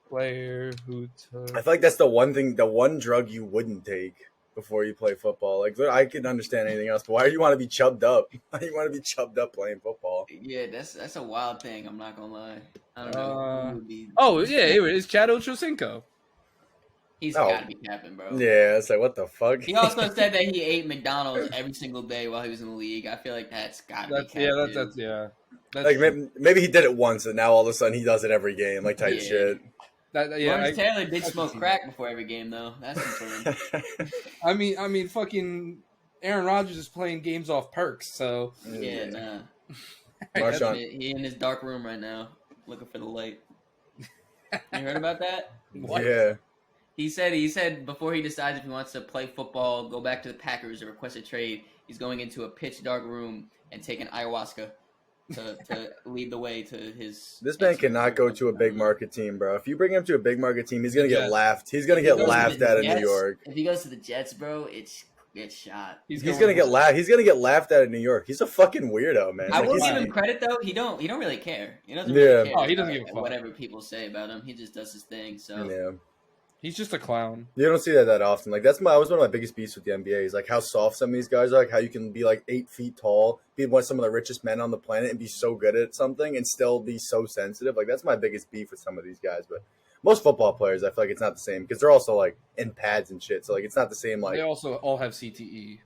Speaker 1: Player who took...
Speaker 2: I feel like that's the one drug you wouldn't take before you play football. Like, I can understand anything else, but why do you want to be chubbed up? Why do you want to be chubbed up playing football?
Speaker 3: Yeah, that's a wild thing. I'm not gonna lie. I don't know who would be.
Speaker 1: Oh yeah, it's Chad Ochocinco.
Speaker 3: He's
Speaker 2: Oh.
Speaker 3: got to be capping, bro.
Speaker 2: Yeah, it's like, what the fuck?
Speaker 3: He also said that he ate McDonald's every single day while he was in the league. I feel like that's got to be capping.
Speaker 1: That's
Speaker 2: like
Speaker 1: true.
Speaker 2: maybe he did it once, and now all of a sudden he does it every game, like type
Speaker 3: Yeah.
Speaker 2: shit.
Speaker 3: Lawrence Taylor did
Speaker 1: I
Speaker 3: smoke
Speaker 1: can see
Speaker 3: crack before every game, though. That's confirmed.
Speaker 1: I mean, fucking Aaron Rodgers is playing games off perks, so
Speaker 3: Yeah, nah.
Speaker 2: Marshawn.
Speaker 3: He in his dark room right now, looking for the light. You heard about that?
Speaker 1: What?
Speaker 2: Yeah.
Speaker 3: He said before he decides if he wants to play football, go back to the Packers or request a trade, he's going into a pitch dark room and taking ayahuasca to lead the way to his.
Speaker 2: This man cannot go to a big market team, bro. If you bring him to a big market team, he's gonna get laughed. He's gonna get laughed at in New York.
Speaker 3: If he goes to the Jets, bro, it's shot.
Speaker 2: He's gonna get laughed. He's gonna get laughed at in New York. He's a fucking weirdo, man.
Speaker 3: I
Speaker 2: Like,
Speaker 3: will
Speaker 2: he's-
Speaker 3: give him credit though. He don't really care. He doesn't
Speaker 2: Yeah.
Speaker 3: really care.
Speaker 1: Oh, he doesn't give a
Speaker 3: about
Speaker 1: fuck.
Speaker 3: whatever people say about him. He just does his thing. So
Speaker 2: Yeah.
Speaker 1: he's just a clown.
Speaker 2: You don't see that often. Like that was one of my biggest beefs with the NBA. Is like how soft some of these guys are. Like how you can be like 8 feet tall, be one of some of the richest men on the planet, and be so good at something, and still be so sensitive. Like that's my biggest beef with some of these guys. But most football players, I feel like it's not the same because they're also like in pads and shit. So like it's not the same. Like
Speaker 1: They also all have CTE.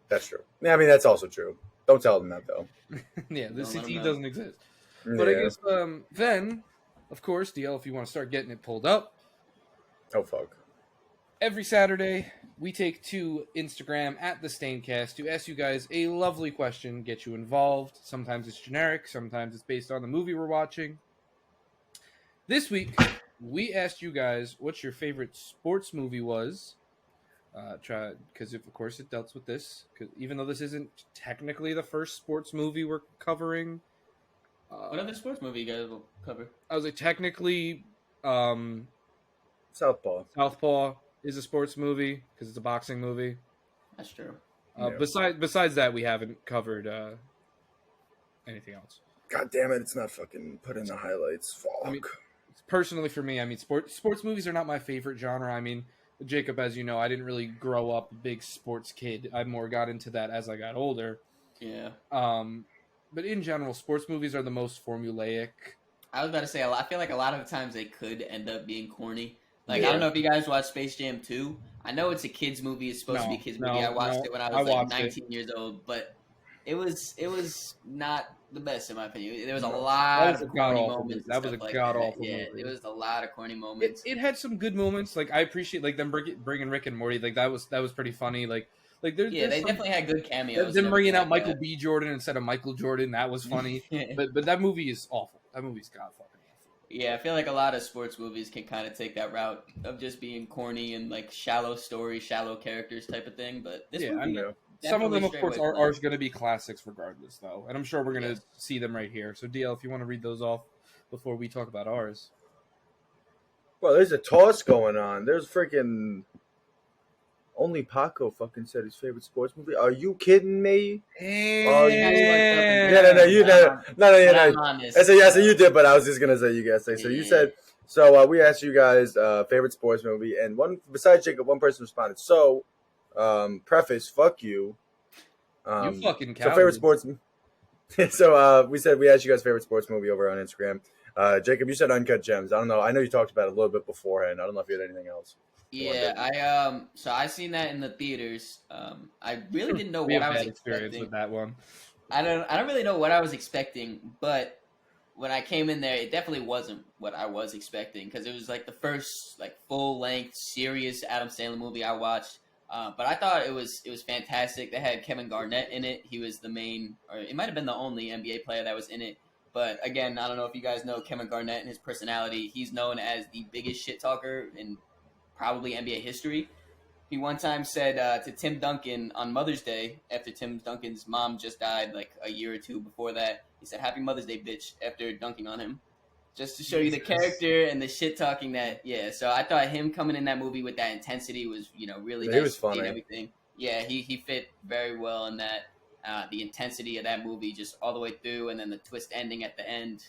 Speaker 2: that's true. Yeah, I mean that's also true. Don't tell them that though.
Speaker 1: Yeah, the
Speaker 3: Don't let 'em
Speaker 1: CTE
Speaker 3: know.
Speaker 1: doesn't exist. But I guess then, of course, DL, if you want to start getting it pulled up,
Speaker 2: Oh fuck.
Speaker 1: every Saturday we take to Instagram at the Staincast to ask you guys a lovely question, get you involved. Sometimes it's generic, sometimes it's based on the movie we're watching. This week we asked you guys what your favorite sports movie was. Because of course it dealt with this. Because even though this isn't technically the first sports movie we're covering,
Speaker 3: what other sports movie you guys will cover?
Speaker 1: I was like technically,
Speaker 2: Southpaw.
Speaker 1: Southpaw is a sports movie because it's a boxing movie.
Speaker 3: That's true.
Speaker 2: Yeah.
Speaker 1: Besides that, we haven't covered anything else.
Speaker 2: God damn it! It's not fucking put in the highlights. Fuck.
Speaker 1: I mean, personally, for me, I mean, sports movies are not my favorite genre. I mean, Jacob, as you know, I didn't really grow up a big sports kid. I more got into that as I got older.
Speaker 3: Yeah.
Speaker 1: But in general, sports movies are the most formulaic.
Speaker 3: I was about to say, I feel like a lot of the times they could end up being corny. Like,
Speaker 2: Yeah.
Speaker 3: I don't know if you guys watched Space Jam 2. I know it's a kid's movie. It's supposed to be a kid's movie. I watched it when I was like 19 years old, but it was not the best in my opinion. There was a lot of corny moments.
Speaker 1: That was a god-awful movie.
Speaker 3: Yeah, there was a lot of corny moments.
Speaker 1: It had some good moments. Like I appreciate like them bringing Rick and Morty. Like that was pretty funny. Like there's
Speaker 3: Yeah, they
Speaker 1: some,
Speaker 3: definitely had good cameos.
Speaker 1: them bringing out
Speaker 3: like
Speaker 1: Michael B. Jordan instead of Michael Jordan. That was funny.
Speaker 3: that.
Speaker 1: but that movie is awful. That movie's god fucking awful.
Speaker 3: Yeah, I feel like a lot of sports movies can kind of take that route of just being corny and like shallow story, shallow characters type of thing. But this movie,
Speaker 1: I know. Some of
Speaker 3: definitely
Speaker 1: them, of
Speaker 3: straight
Speaker 1: course,
Speaker 3: away
Speaker 1: are
Speaker 3: planned.
Speaker 1: going to be classics regardless, though. And I'm sure we're going to
Speaker 3: Yes.
Speaker 1: see them right here. So, DL, if you want to read those off before we talk about ours.
Speaker 2: Well, there's a toss going on. There's freaking. Only Paco fucking said his favorite sports movie. Are you kidding me? Oh,
Speaker 3: Yeah.
Speaker 2: No.
Speaker 3: I'm on this.
Speaker 2: I said you did, but I was just gonna say you guys say. So you
Speaker 3: Yeah.
Speaker 2: said. So we asked you guys favorite sports movie, and one besides Jacob, one person responded. So, preface, fuck you.
Speaker 1: You fucking
Speaker 2: So favorite
Speaker 1: coward.
Speaker 2: sports. So we asked you guys favorite sports movie over on Instagram. Jacob, you said Uncut Gems. I don't know. I know you talked about it a little bit beforehand. I don't know if you had anything else.
Speaker 3: Yeah, so I seen that in the theaters. I really didn't know
Speaker 1: We
Speaker 3: what
Speaker 1: have
Speaker 3: I was
Speaker 1: bad experience
Speaker 3: expecting.
Speaker 1: with that one.
Speaker 3: I don't really know what I was expecting, but when I came in there, it definitely wasn't what I was expecting because it was like the first like full length serious Adam Sandler movie I watched. But I thought it was fantastic. They had Kevin Garnett in it. He was the main, or it might have been the only NBA player that was in it. But again, I don't know if you guys know Kevin Garnett and his personality. He's known as the biggest shit talker in probably NBA history. He one time said to Tim Duncan on Mother's Day, after Tim Duncan's mom just died like a year or two before that, he said, "Happy Mother's Day, bitch," after dunking on him. Just to show you the character and the shit talking that, yeah. So I thought him coming in that movie with that intensity was, really
Speaker 2: He
Speaker 3: nice
Speaker 2: was
Speaker 3: to see and
Speaker 2: funny.
Speaker 3: everything. Yeah, he fit very well in that. The intensity of that movie just all the way through, and then the twist ending at the end.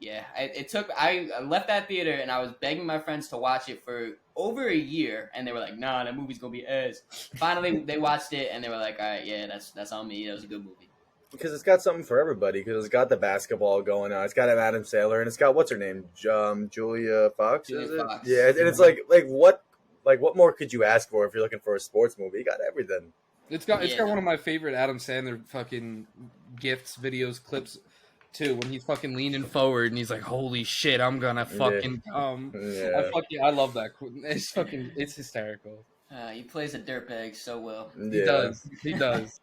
Speaker 3: Yeah, I left that theater and I was begging my friends to watch it for over a year, and they were like, "Nah, that movie's gonna be ass." Finally, they watched it and they were like, "All right, yeah, that's on me. That was a good movie."
Speaker 2: because it's got something for everybody. Because it's got the basketball going on. It's got Adam Sandler, and it's got what's her name, Julia Fox.
Speaker 3: Julia
Speaker 2: Is it?
Speaker 3: Fox.
Speaker 2: Yeah, and it's like what more could you ask for if you're looking for a sports movie? You got everything.
Speaker 1: It's got one of my favorite Adam Sandler fucking gifts, videos, clips too. When he's fucking leaning forward and he's like, "Holy shit, I'm gonna fucking come."
Speaker 2: Yeah.
Speaker 1: I love that. It's hysterical.
Speaker 3: He plays a dirtbag so well.
Speaker 2: Yeah.
Speaker 1: He does.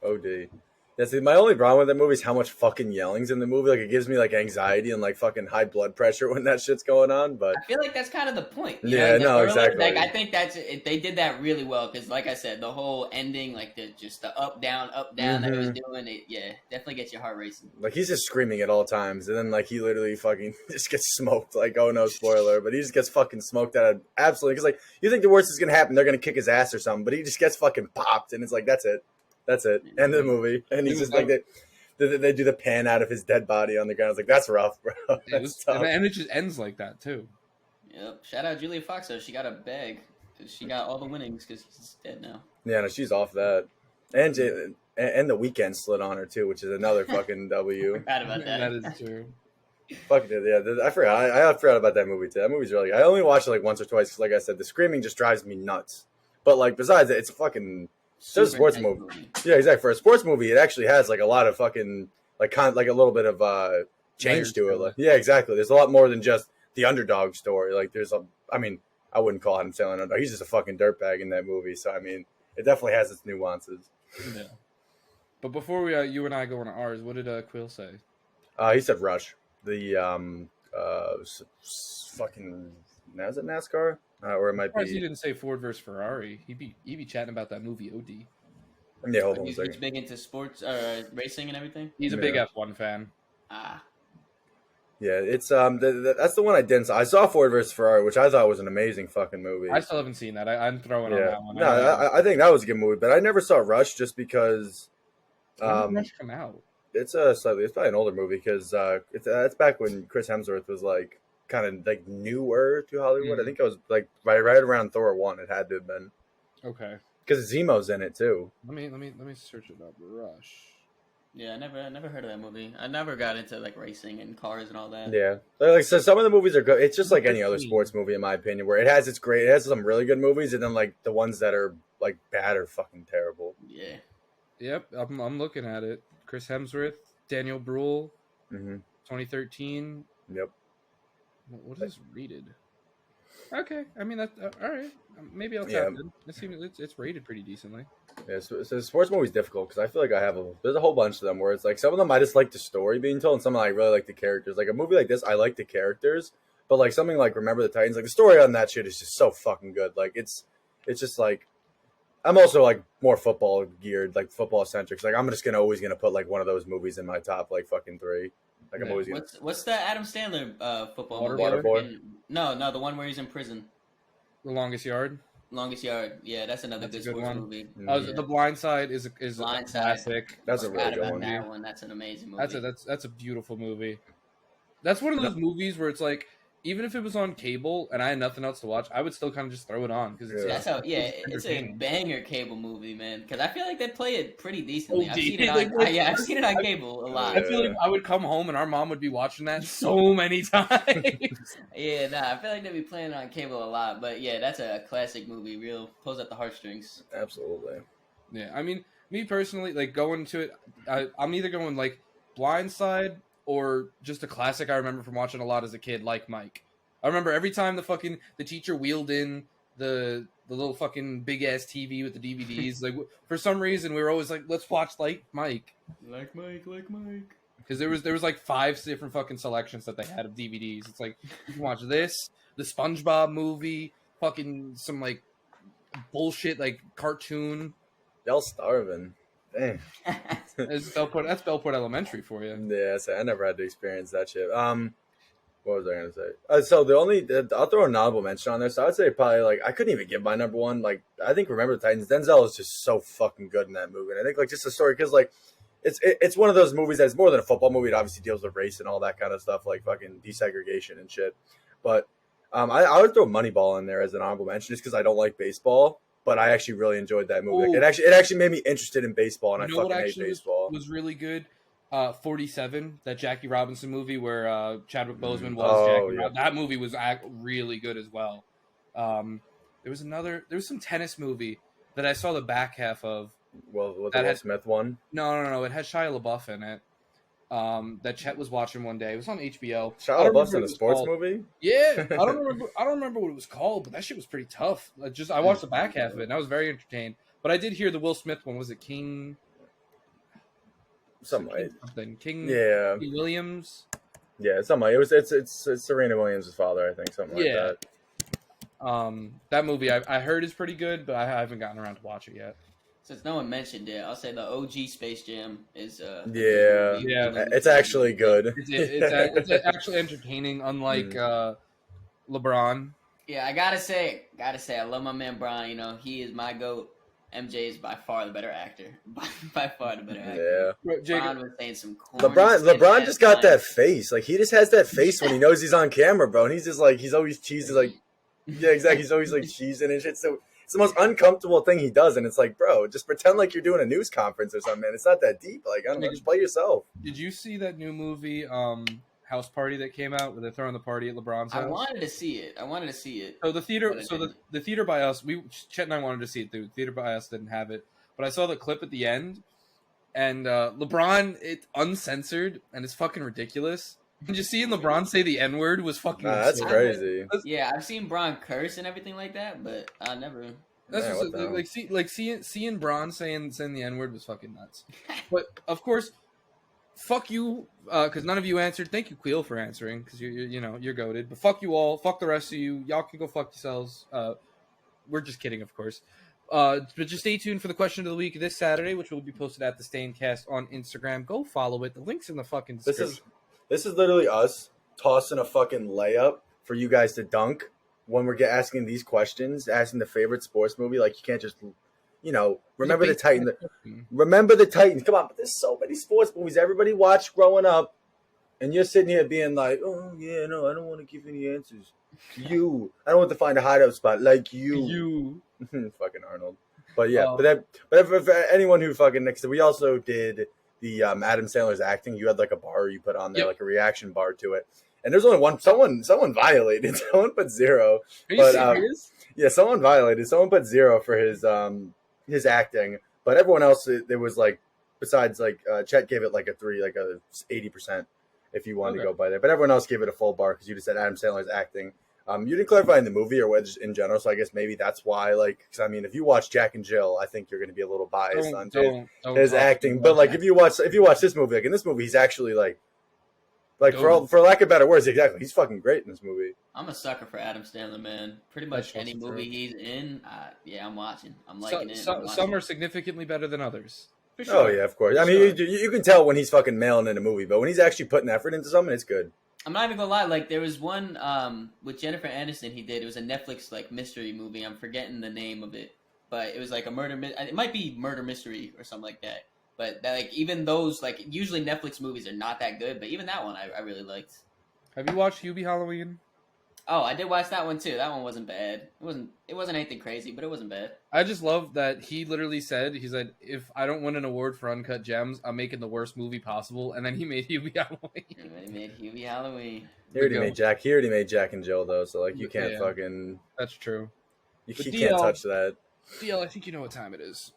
Speaker 2: OD. Yeah, see, my only problem with that movie is how much fucking yelling's in the movie. Like, it gives me like anxiety and like fucking high blood pressure when that shit's going on. But
Speaker 3: I feel like that's kind of the point.
Speaker 2: Yeah, no, exactly.
Speaker 3: Like, I think they did that really well because, like I said, the whole ending, like the up down that he was doing it. Yeah, definitely gets your heart racing.
Speaker 2: like, he's just screaming at all times, and then like he literally fucking just gets smoked. Like, oh no, spoiler, but he just gets fucking smoked out of absolutely. Because like you think the worst is gonna happen, they're gonna kick his ass or something, but he just gets fucking popped, and it's like that's it. End of the movie, and he's just like they do the pan out of his dead body on the ground. It's like that's rough, bro.
Speaker 1: And it just ends like that too.
Speaker 3: Yep. Shout out Julia Fox though. She got a bag because she got all the winnings because he's dead now.
Speaker 2: Yeah, no, she's off that, and the Weekend slid on her too, which is another fucking W.
Speaker 3: Forgot about that.
Speaker 1: That is true.
Speaker 2: Fucking yeah, I forgot. I forgot about that movie too. That movie's really. I only watched it like once or twice because, like I said, the screaming just drives me nuts. But like besides it, it's fucking. It's a sports movie. Yeah, exactly. For a sports movie, it actually has like a lot of fucking like a little bit of change to it. Like, yeah, exactly. There's a lot more than just the underdog story. Like there's I mean, I wouldn't call him Sandler an underdog. He's just a fucking dirtbag in that movie. So I mean, it definitely has its nuances.
Speaker 1: Yeah. But before we you and I go into ours, what did Quill say?
Speaker 2: He said Rush. The fucking is it NASCAR? Or it might be.
Speaker 1: He didn't say Ford versus Ferrari. He be chatting about that movie OD.
Speaker 2: Yeah, hold on
Speaker 3: He's big into sports, racing and everything.
Speaker 1: He's a big F1 fan.
Speaker 2: Yeah, it's that's the one I didn't. I saw Ford versus Ferrari, which I thought was an amazing fucking movie.
Speaker 1: I still haven't seen that. I'm throwing on that one.
Speaker 2: No, I think that was a good movie, but I never saw Rush just because.
Speaker 1: When did Rush come out?
Speaker 2: It's probably an older movie because it's back when Chris Hemsworth was like kind of like newer to Hollywood. I think it was like right around Thor 1. It had to have been.
Speaker 1: Okay.
Speaker 2: Because Zemo's in it too.
Speaker 1: Let me search it up. Rush.
Speaker 3: Yeah, I never heard of that movie. I never got into like racing and cars and all that.
Speaker 2: Yeah, like so some of the movies are good. It's just like any other sports movie, in my opinion, where it has some really good movies, and then like the ones that are like bad are fucking terrible.
Speaker 3: Yeah.
Speaker 1: Yep, I'm looking at it. Chris Hemsworth, Daniel Bruhl, 2013.
Speaker 2: Yep.
Speaker 1: What is this rated? Okay, I mean that's all right. Maybe I'll tap in. It's rated pretty decently.
Speaker 2: Yeah, so sports movies difficult because I feel like there's a whole bunch of them where it's like some of them I just like the story being told, and some I really like the characters. Like a movie like this, I like the characters, but like something like Remember the Titans, like the story on that shit is just so fucking good. Like it's just like I'm also like more football geared, like football centric. Like I'm just always gonna put like one of those movies in my top like fucking 3. Like I'm always gonna.
Speaker 3: What's the Adam Sandler football movie?
Speaker 2: Waterboy?
Speaker 3: No, the one where he's in prison.
Speaker 1: The Longest Yard.
Speaker 3: Longest Yard. Yeah, that's another good sports movie.
Speaker 1: The Blind Side is a classic.
Speaker 2: That's a really good one.
Speaker 3: That one. That's an amazing movie.
Speaker 1: That's a beautiful movie. That's one of those movies where it's like, even if it was on cable and I had nothing else to watch, I would still kind of just throw it on because
Speaker 3: it's a banger cable movie, man. Because I feel like they play it pretty decently.
Speaker 1: Oh,
Speaker 3: I've seen it on cable a lot.
Speaker 1: I feel like I would come home and our mom would be watching that so many times.
Speaker 3: I feel like they'd be playing it on cable a lot. But yeah, that's a classic movie. Real pulls at the heartstrings.
Speaker 2: Absolutely.
Speaker 1: Yeah, I mean, me personally, like going to it, I'm either going like Blind Side or just a classic I remember from watching a lot as a kid, like Mike. I remember every time the teacher wheeled in the little fucking big ass TV with the DVDs. Like for some reason we were always like, let's watch like Mike.
Speaker 3: Like Mike.
Speaker 1: Because there was like 5 different fucking selections that they had of DVDs. It's like you can watch this, the SpongeBob movie, fucking some like bullshit like cartoon.
Speaker 2: Y'all starving. Damn.
Speaker 1: That's Bellport Elementary for you.
Speaker 2: Yeah, so I never had to experience that shit. What was I gonna say? So I'll throw an honorable mention on there. So I'd say probably like I couldn't even give my number one. Like I think Remember the Titans. Denzel is just so fucking good in that movie. And I think like just the story because like it's one of those movies that's more than a football movie. It obviously deals with race and all that kind of stuff, like fucking desegregation and shit. But I would throw Moneyball in there as an honorable mention just because I don't like baseball. but I actually really enjoyed that movie.
Speaker 1: Oh.
Speaker 2: Like, it actually made me interested in baseball, and I fucking hate baseball.
Speaker 1: Was really good. 47, that Jackie Robinson movie where Chadwick Boseman was
Speaker 2: Oh,
Speaker 1: Jackie.
Speaker 2: yeah.
Speaker 1: That movie was really good as well. There was some tennis movie that I saw the back half of.
Speaker 2: Well, with
Speaker 1: That
Speaker 2: the Will
Speaker 1: had-
Speaker 2: Smith one.
Speaker 1: No. It had Shia LaBeouf in it. That Chet was watching one day. It was on HBO. I
Speaker 2: Shia
Speaker 1: don't
Speaker 2: LaBeouf's
Speaker 1: remember
Speaker 2: in
Speaker 1: what
Speaker 2: a
Speaker 1: it was
Speaker 2: sports
Speaker 1: called.
Speaker 2: movie?
Speaker 1: Yeah, I don't remember what it was called, but that shit was pretty tough. I watched the back half of it, and I was very entertained. But I did hear the Will Smith one. Was it King?
Speaker 2: Something.
Speaker 1: King
Speaker 2: Yeah.
Speaker 1: Williams.
Speaker 2: Yeah, something. It's Serena Williams' father, I think, something like
Speaker 1: Yeah.
Speaker 2: that.
Speaker 1: That movie I heard is pretty good, but I haven't gotten around to watch it yet.
Speaker 3: Since no one mentioned it, I'll say the OG Space Jam is
Speaker 2: Yeah. It's actually good.
Speaker 1: It's actually entertaining, unlike LeBron.
Speaker 3: Yeah, I gotta say, I love my man Brian. You know, he is my GOAT. MJ is by far the better actor. By far the better actor.
Speaker 2: Yeah.
Speaker 3: LeBron was saying some corny
Speaker 2: LeBron just got that
Speaker 3: lines.
Speaker 2: face. Like, he just has that face when he knows he's on camera, bro. And he's just like, he's always cheesy. Like, yeah, exactly. He's always like cheesing and shit. So it's the most uncomfortable thing he does. And it's like, bro, just pretend like you're doing a news conference or something, man. It's not that deep. Like, I don't know, just play yourself.
Speaker 1: Did you see that new movie, House Party, that came out where they're throwing the party at LeBron's house?
Speaker 3: I wanted to see it.
Speaker 1: So the theater,
Speaker 3: But I
Speaker 1: the theater by us, Chet and I wanted to see it. The theater by us didn't have it, but I saw the clip at the end, and LeBron, it uncensored, and it's fucking ridiculous. And just seeing LeBron say the N-word was fucking.
Speaker 2: Nah, that's
Speaker 1: absurd.
Speaker 2: crazy.
Speaker 3: Yeah, I've seen Braun curse and everything like that, but I never.
Speaker 1: That's
Speaker 2: Man,
Speaker 1: just,
Speaker 2: what the hell?
Speaker 1: seeing Braun saying the N-word was fucking nuts. But of course, fuck you, because none of you answered. Thank you, Queel, for answering, because you're goated. But fuck you all. Fuck the rest of you. Y'all can go fuck yourselves. We're just kidding, of course. But just stay tuned for the question of the week this Saturday, which will be posted at the Staincast on Instagram. Go follow it. The link's in the fucking description.
Speaker 2: This is literally us tossing a fucking layup for you guys to dunk when we're asking these questions, asking the favorite sports movie. Like, you can't just, remember the Titans. Remember the Titans. Come on, but there's so many sports movies everybody watched growing up, and you're sitting here being like, oh, yeah, no, I don't want to give any answers. I don't want to find a hideout spot like you. Fucking Arnold. But yeah, but for anyone who fucking next to, we also did the Adam Sandler's acting. You had like a bar you put on there, like a reaction bar to it. And there's only one. Someone violated. Someone put 0.
Speaker 1: Are you serious?
Speaker 2: Yeah, someone violated. Someone put 0 for his acting. But everyone else, there was like, besides like Chet gave it like a 3, like a 80% if you wanted to go by there. But everyone else gave it a full bar because you just said Adam Sandler's acting. You didn't clarify in the movie or just in general, so I guess maybe that's why. Like, cause, I mean, if you watch Jack and Jill, I think you're going to be a little biased on his acting. But like, if you watch this movie, like in this movie, he's actually like for lack of better words, exactly, he's fucking great in this movie.
Speaker 3: I'm a sucker for Adam Sandler, man. Pretty much any movie he's in, I'm watching. I'm liking it.
Speaker 1: Some are significantly better than others. For
Speaker 2: sure. Oh yeah, of course. I mean, you can tell when he's fucking mailing in a movie, but when he's actually putting effort into something, it's good.
Speaker 3: I'm not even gonna lie. Like, there was one with Jennifer Aniston. He did. It was a Netflix like mystery movie. I'm forgetting the name of it, but it was like a murder. It might be murder mystery or something like that. But like, even those, like, usually Netflix movies are not that good. But even that one, I really liked.
Speaker 1: Have you watched Hubie Halloween?
Speaker 3: Oh, I did watch that one too. That one wasn't bad. It wasn't anything crazy, but it wasn't bad.
Speaker 1: I just love that he literally said, if I don't win an award for Uncut Gems, I'm making the worst movie possible. And then he made Hubie Halloween.
Speaker 3: He made Hubie Halloween.
Speaker 2: He already made Jack and Jill though, so like you can't fucking.
Speaker 1: That's true.
Speaker 2: You can't touch that.
Speaker 1: DL, I think you know what time it is.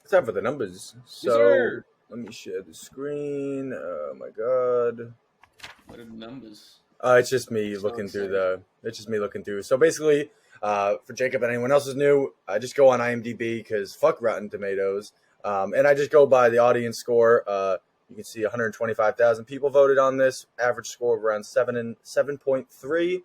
Speaker 2: It's time for the numbers. So let me share the screen. Oh my god.
Speaker 3: What are the numbers?
Speaker 2: It's just me looking through. So basically, for Jacob and anyone else is new, I just go on IMDb because fuck Rotten Tomatoes, and I just go by the audience score. You can see 125,000 people voted on this. Average score of around 7.3.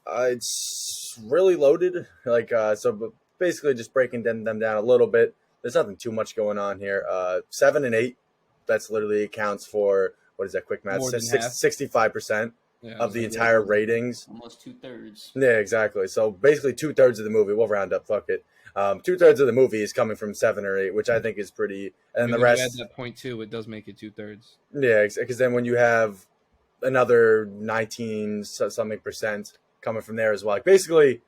Speaker 2: It's really loaded. But basically just breaking them down a little bit. There's nothing too much going on here. 7 and 8. That's literally accounts for, what is that? Quick math. 65%. Of the entire ratings.
Speaker 3: Almost 2/3.
Speaker 2: Yeah, exactly. So basically 2/3 of the movie, we'll round up, fuck it. 2/3 of the movie is coming from 7 or 8, which I think is pretty, and the rest.
Speaker 1: If you add that 0.2, it does make it 2/3.
Speaker 2: Yeah, because then when you have another 19 something percent coming from there as well, like basically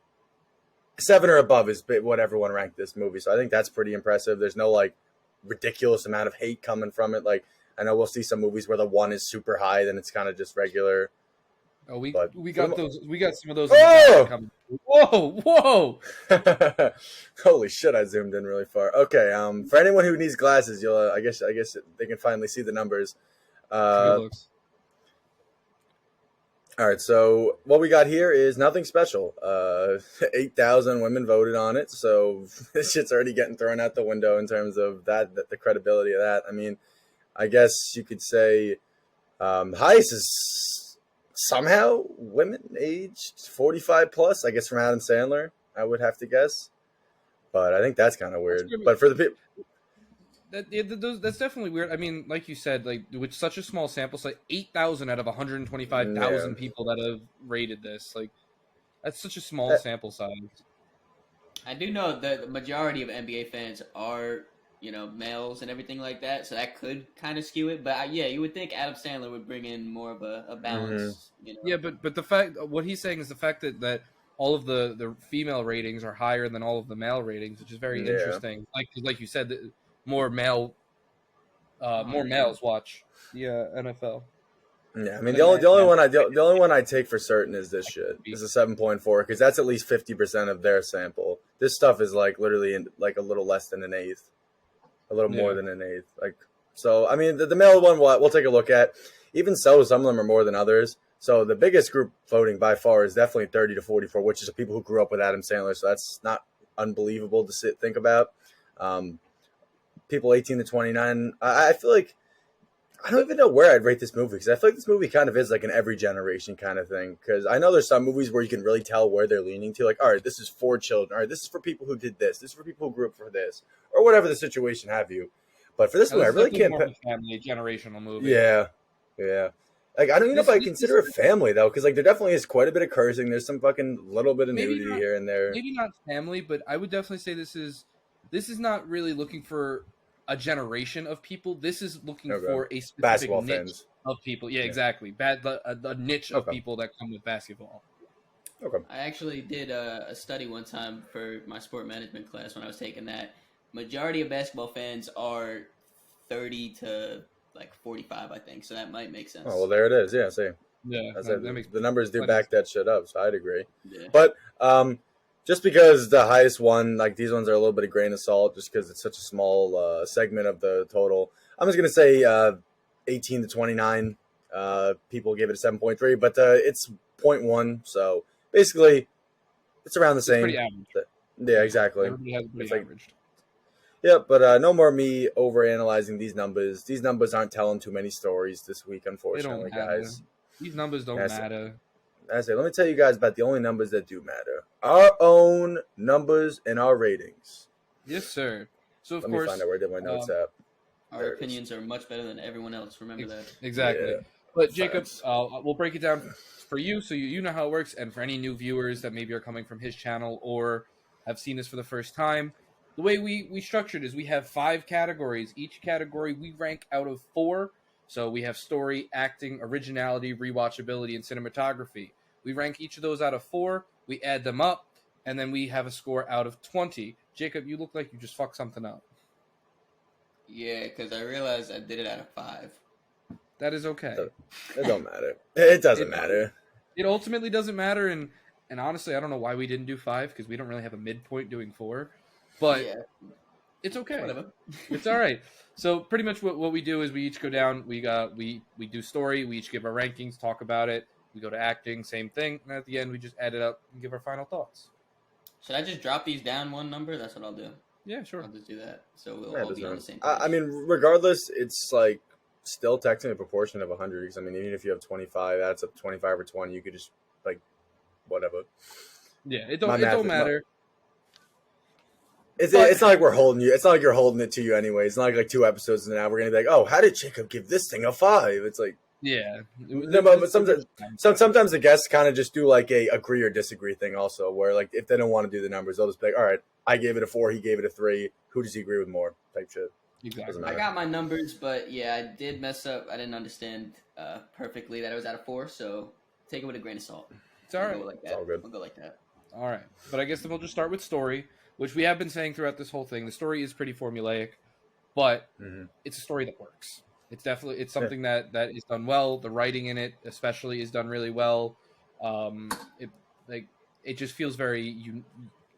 Speaker 2: 7 or above is what everyone ranked this movie. So I think that's pretty impressive. There's no like ridiculous amount of hate coming from it. Like I know we'll see some movies where the 1 is super high, then it's kind of just regular.
Speaker 1: Oh, we
Speaker 2: But
Speaker 1: got those. We got some of those.
Speaker 2: Oh!
Speaker 1: Coming. Whoa!
Speaker 2: Holy shit! I zoomed in really far. Okay. For anyone who needs glasses, you'll. I guess they can finally see the numbers.
Speaker 1: Good looks.
Speaker 2: All right. So what we got here is nothing special. 8,000 women voted on it, so this shit's already getting thrown out the window in terms of the credibility of that. I mean, I guess you could say highest is somehow women aged 45 plus, I guess, from Adam Sandler, I would have to guess. But I think that's kind of weird. But for the people,
Speaker 1: that's definitely weird. I mean, like you said, like with such a small sample size, 8,000 out of 125,000 people that have rated this, like that's such a small sample size.
Speaker 3: I do know that the majority of NBA fans are, males and everything like that, so that could kind of skew it. But yeah, you would think Adam Sandler would bring in more of a balance.
Speaker 1: Mm-hmm. Yeah, but the fact, what he's saying is the fact that all of the female ratings are higher than all of the male ratings, which is very interesting. Like you said, more males watch the NFL.
Speaker 2: Yeah, I mean the only one I take for certain is this shit. Is a 7.4 because that's at least 50% of their sample. This stuff is like literally in like a little less than an eighth, a little more than an eighth. Like so, I mean the male one we'll take a look at. Even so, some of them are more than others. So the biggest group voting by far is definitely 30 to 44, which is the people who grew up with Adam Sandler. So that's not unbelievable to think about. People 18 to 29. I feel like I don't even know where I'd rate this movie because I feel like this movie kind of is like an every generation kind of thing. Because I know there's some movies where you can really tell where they're leaning to. Like, all right, this is for children. All right, this is for people who did this. This is for people who grew up for this, or whatever the situation have you. But for this movie, I really can't.
Speaker 1: More family generational movie.
Speaker 2: Yeah. Like I don't even know if I consider it family though, because like there definitely is quite a bit of cursing. There's some fucking little bit of nudity here and there.
Speaker 1: Maybe not family, but I would definitely say this is not really looking for a generation of people. This is looking for a specific
Speaker 2: basketball
Speaker 1: niche
Speaker 2: fans
Speaker 1: of people. Yeah, exactly. A niche of people that come with basketball.
Speaker 2: Okay.
Speaker 3: I actually did a study one time for my sport management class when I was taking that. Majority of basketball fans are 30 to like 45, I think. So that might make sense.
Speaker 2: Oh well, there it is. Yeah, see.
Speaker 1: Yeah,
Speaker 2: that makes the numbers do back that shit up. So I'd agree.
Speaker 3: Yeah.
Speaker 2: But just because the highest one, like these ones are a little bit of grain of salt, just because it's such a small segment of the total. I'm just gonna say 18 to 29. People give it a 7.3, but it's 0.1, so basically it's around the same.
Speaker 1: Pretty average.
Speaker 2: Yeah, exactly.
Speaker 1: Everybody has pretty average.
Speaker 2: Yeah, but no more me over analyzing these numbers. These numbers aren't telling too many stories this week, unfortunately, guys.
Speaker 1: These numbers don't matter.
Speaker 2: That's it. Let me tell you guys about the only numbers that do matter. Our own numbers and our ratings.
Speaker 1: Yes, sir. So
Speaker 2: Let me find out where I did my notes at.
Speaker 3: Our opinions are much better than everyone else. Remember that.
Speaker 1: Exactly.
Speaker 2: Yeah.
Speaker 1: But Jacob, we'll break it down for you so you know how it works, and for any new viewers that maybe are coming from his channel or have seen this for the first time. The way we structured is we have 5 categories. Each category we rank out of 4. So we have story, acting, originality, rewatchability, and cinematography. We rank each of those out of 4. We add them up, and then we have a score out of 20. Jacob, you look like you just fucked something up.
Speaker 3: Yeah, because I realized I did it out of 5.
Speaker 1: That is okay.
Speaker 2: It don't matter. It doesn't matter.
Speaker 1: It ultimately doesn't matter, and honestly, I don't know why we didn't do 5, because we don't really have a midpoint doing 4. But it's okay.
Speaker 3: Whatever.
Speaker 1: It's all right. So pretty much what we do is we each go down. We do story. We each give our rankings, talk about it. We go to acting, same thing. And at the end, we just add it up and give our final thoughts.
Speaker 3: Should I just drop these down one number? That's what I'll do.
Speaker 1: Yeah, sure.
Speaker 3: I'll just do that. So we'll all be on the same page.
Speaker 2: I mean, regardless, it's like still technically a proportion of 100. Because I mean, even if you have 25, that's up 25 or 20. You could just like whatever.
Speaker 1: Yeah, it don't matter.
Speaker 2: It's not like we're holding you. It's not like you're holding it to you anyway. It's not like 2 episodes and now we're gonna be like, oh, how did Jacob give this thing a 5? It's like,
Speaker 1: yeah.
Speaker 2: No, but sometimes the guests kind of just do like a agree or disagree thing also, where like if they don't want to do the numbers, they'll just be like, all right, I gave it a 4, he gave it a 3. Who does he agree with more? Type shit.
Speaker 1: Exactly.
Speaker 3: I got my numbers, but yeah, I did mess up. I didn't understand perfectly that it was out of 4, so take it with a grain of salt.
Speaker 1: It's all right.
Speaker 3: We'll go like that.
Speaker 2: It's all good.
Speaker 3: We'll go like that.
Speaker 1: All right, but I guess then we'll just start with story, which we have been saying throughout this whole thing. The story is pretty formulaic, but
Speaker 2: Mm-hmm.
Speaker 1: it's a story that works. It's
Speaker 2: Yeah.
Speaker 1: something that is done well. The writing in it, especially, is done really well. It like it just feels very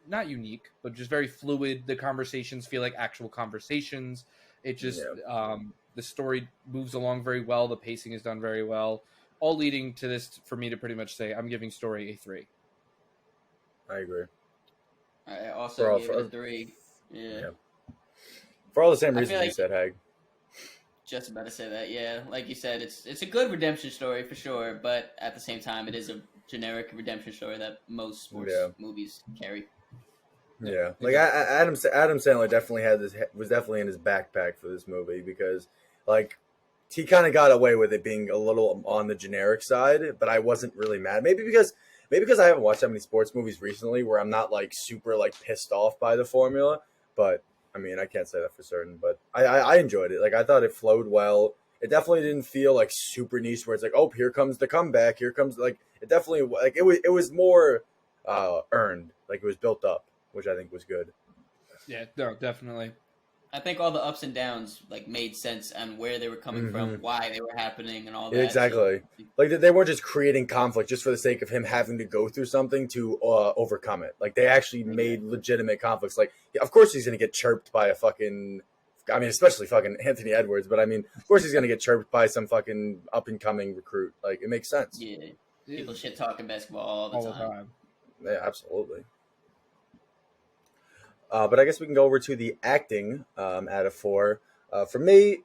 Speaker 1: not unique, but just very fluid. The conversations feel like actual conversations. It just
Speaker 2: Yeah,
Speaker 1: the story moves along very well. The pacing is done very well. All leading to this for me to pretty much say I'm giving story a 3.
Speaker 2: I agree.
Speaker 3: I also
Speaker 2: For all
Speaker 3: gave it a
Speaker 2: for
Speaker 3: 3. Yeah.
Speaker 2: yeah, for all the same
Speaker 3: I feel
Speaker 2: reasons you
Speaker 3: like
Speaker 2: said, Hag.
Speaker 3: just about to say that. Yeah, like you said, it's a good redemption story for sure, but at the same time, it is a generic redemption story that most sports
Speaker 2: Yeah.
Speaker 3: movies carry.
Speaker 2: Yeah, like
Speaker 1: Exactly.
Speaker 2: Adam Sandler definitely was definitely in his backpack for this movie because like he kind of got away with it being a little on the generic side, but I wasn't really mad. Maybe because I haven't watched that many sports movies recently where I'm not like super like pissed off by the formula. But I mean, I can't say that for certain. But I enjoyed it. Like I thought it flowed well. It definitely didn't feel like super niche where it's like, oh, here comes the comeback. Here comes like it definitely like it was more earned. Like it was built up, which I think was good.
Speaker 1: Yeah, no, definitely.
Speaker 3: I think all the ups and downs like made sense and where they were coming from,
Speaker 2: Mm-hmm.
Speaker 3: why they were happening, and all
Speaker 2: Yeah,
Speaker 3: that. So
Speaker 2: exactly. Like they weren't just creating conflict just for the sake of him having to go through something to overcome it. Like they actually made
Speaker 3: exactly.
Speaker 2: legitimate conflicts. Like, yeah, of course he's gonna get chirped by a fucking. I mean, especially fucking Anthony Edwards. But I mean, of course he's gonna get chirped by some fucking up and coming recruit. Like it makes sense.
Speaker 3: Yeah,
Speaker 1: It-
Speaker 3: people shit talking basketball all the
Speaker 1: all the
Speaker 3: time.
Speaker 1: time.
Speaker 2: Yeah, absolutely. But I guess we can go over to the acting out of 4. For me,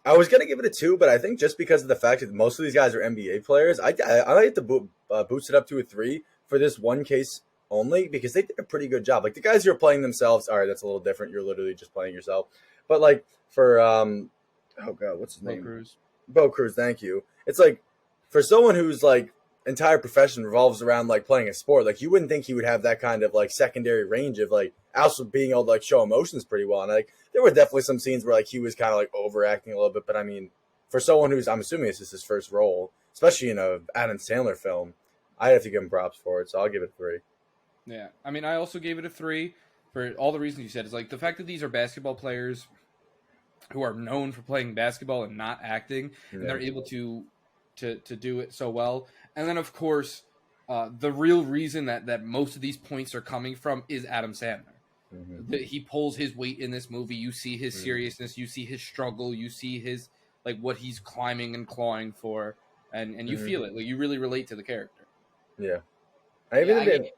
Speaker 2: I was gonna give it a 2, but I think just because of the fact that most of these guys are NBA players, I like to boost it up to a 3 for this one case only because they did a pretty good job. Like the guys who are playing themselves, all right, that's a little different. You're literally just playing yourself. But like for oh god, what's his
Speaker 1: Bo
Speaker 2: name?
Speaker 1: Cruz.
Speaker 2: Bo Cruz, thank you. It's like for someone whose like entire profession revolves around like playing a sport, like you wouldn't think he would have that kind of like secondary range of like also being able to like show emotions pretty well. And like there were definitely some scenes where like he was kind of like overacting a little bit, but I mean, for someone who's I'm assuming this is his first role, especially in a Adam Sandler film, I have to give him props for it. So I'll give it a 3.
Speaker 1: Yeah, I mean, I also gave it a 3 for all the reasons you said. It's like the fact that these are basketball players who are known for playing basketball and not acting, and
Speaker 2: Yeah.
Speaker 1: they're able to do it so well. And then, of course, the real reason that most of these points are coming from is Adam Sandler.
Speaker 2: Mm-hmm.
Speaker 1: He pulls his weight in this movie. You see his seriousness. You see his struggle. You see his like what he's climbing and clawing for, and you
Speaker 2: Mm-hmm.
Speaker 1: feel it. Like you really relate to the character.
Speaker 2: Yeah. I
Speaker 3: Yeah,
Speaker 2: even did.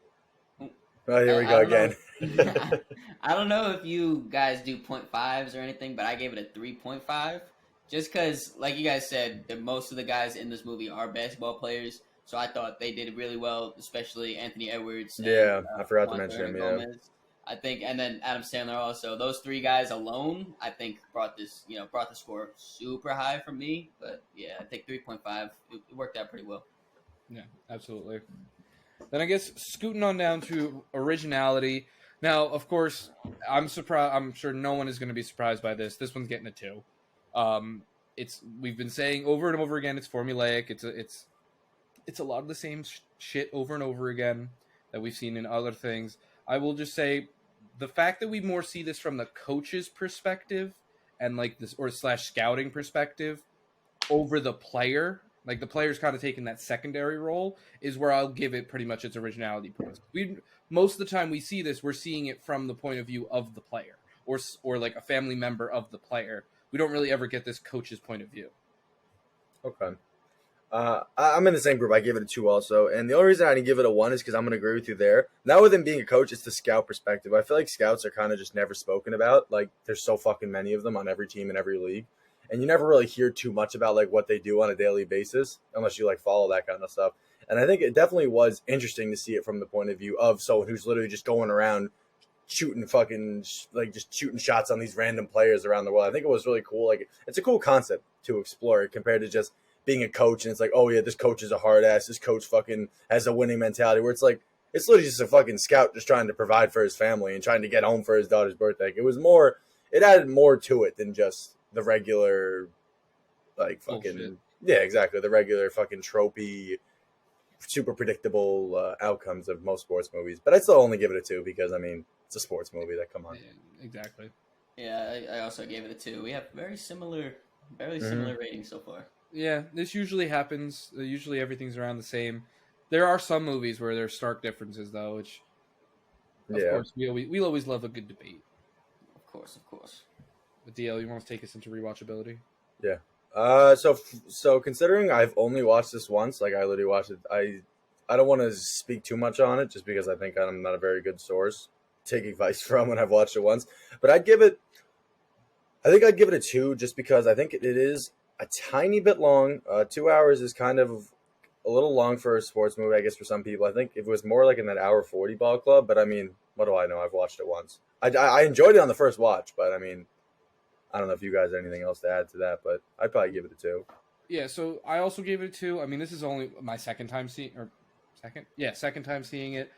Speaker 2: Oh, here we
Speaker 3: I
Speaker 2: go
Speaker 3: don't know.
Speaker 2: again.
Speaker 3: I don't know if you guys do 0.5s or anything, but I gave it a 3.5. Just because, like you guys said, that most of the guys in this movie are basketball players, so I thought they did really well, especially Anthony Edwards and
Speaker 2: Yeah, I forgot to
Speaker 3: Juan
Speaker 2: mention him.
Speaker 3: Hernan
Speaker 2: Yeah.
Speaker 3: Gomez. I think, and then Adam Sandler also. Those three guys alone, I think, brought the score super high for me. But yeah, I think 3.5. It worked out pretty well.
Speaker 1: Yeah, absolutely. Then I guess scooting on down to originality. Now, of course, I'm surprised. I'm sure no one is going to be surprised by this. This one's getting a 2. It's we've been saying over and over again. It's formulaic. It's a lot of the same shit over and over again that we've seen in other things. I will just say the fact that we more see this from the coach's perspective and like this or slash scouting perspective over the player, like the player's kind of taking that secondary role, is where I'll give it pretty much its originality points. We most of the time we see this, we're seeing it from the point of view of the player or like a family member of the player. We don't really ever get this coach's point of view.
Speaker 2: Okay. I'm in the same group. I gave it a 2 also, and the only reason I didn't give it a 1 is because I'm going to agree with you there. Not with him being a coach, it's the scout perspective. I feel like scouts are kind of just never spoken about. Like there's so fucking many of them on every team in every league, and you never really hear too much about like what they do on a daily basis unless you like follow that kind of stuff. And I think it definitely was interesting to see it from the point of view of someone who's literally just going around shooting fucking like just shooting shots on these random players around the world. I think it was really cool. Like it's a cool concept to explore compared to just being a coach and it's like, oh yeah, this coach is a hard ass. This coach fucking has a winning mentality. Where it's like it's literally just a fucking scout just trying to provide for his family and trying to get home for his daughter's birthday. Like, it was more. It added more to it than just the regular, like fucking
Speaker 1: Bullshit.
Speaker 2: yeah, exactly the regular fucking tropey super predictable outcomes of most sports movies. But I still only give it a 2 because I mean it's a sports movie. That come on.
Speaker 1: Yeah, exactly.
Speaker 3: Yeah, I also gave it a 2. We have very similar ratings so far.
Speaker 1: Yeah, this usually happens. Usually everything's around the same. There are some movies where there's stark differences, though, which, of course, we'll always love a good debate.
Speaker 3: Of course.
Speaker 1: But DL, you want to take us into rewatchability?
Speaker 2: Yeah. So considering I've only watched this once, like I literally watched it, I don't want to speak too much on it just because I think I'm not a very good source to take advice from when I've watched it once. But I think I'd give it a 2 just because I think it is a tiny bit long. 2 hours is kind of a little long for a sports movie, I guess, for some people. I think if it was more like in that hour 40 ball club, but I mean, what do I know? I've watched it once. I enjoyed it on the first watch, but I mean, I don't know if you guys have anything else to add to that, but I'd probably give it a 2.
Speaker 1: Yeah, so I also gave it a 2. I mean, this is only my second time seeing it.